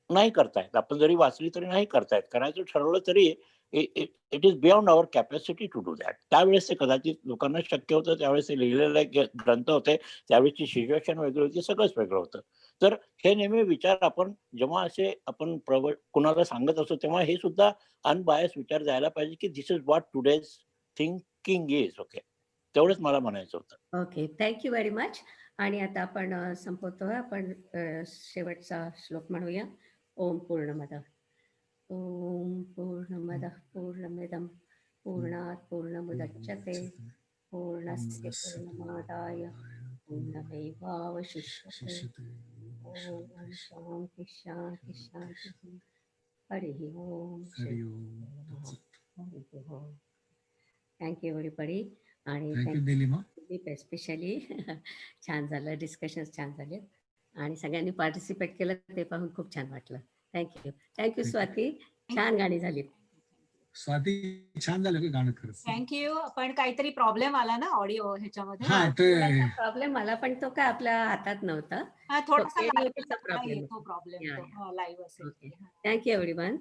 नाही करतायत. आपण जरी वाचली तरी नाही करतायत. करायचं ठरवलं तरी it is beyond our capacity to do that. त्यावेळेस ते कदाचित लोकांना शक्य होतं, त्यावेळेस ते लिहिलेले ग्रंथ होते, त्यावेळेची सिच्युएशन वेगळी होती, सगळंच वेगळं होतं. तर हे नेहमी विचार आपण जेव्हा असे आपण कुणाला सांगत असतो तेव्हा हे सुद्धा अनबायस विचार द्यायला पाहिजे की this is what today's thinking is. Okay, तेवढंच मला म्हणायचं होतं. Okay, thank you very much. आणि आता आपण संपवतोय. आपण शेवटचा श्लोक म्हणूया. ओम पूर्णमद पूर्णमिदं पूर्णात् पूर्णमुदच्यते पूर्णस्य पूर्णमादाय पूर्णमेवावशिष्यते. ओम शांति शांति शांति. हरि ओम. Thank you everybody. आणि स्पेशली छान झालं, डिस्कशन छान झाले आणि सगळ्यांनी पार्टिसिपेट केलं ते पाहून खूप छान वाटलं. थँक्यू स्वाती. छान गाणी झाली. स्वाती छान झालं गाणं खरंच. थँक्यू. पण काहीतरी प्रॉब्लेम आला ना ऑडिओ ह्याच्यामध्ये. प्रॉब्लेम मला पण तो काय आपल्या हातात नव्हता. थोडासा प्रॉब्लेम लाईव्ह असेल. Thank you everyone.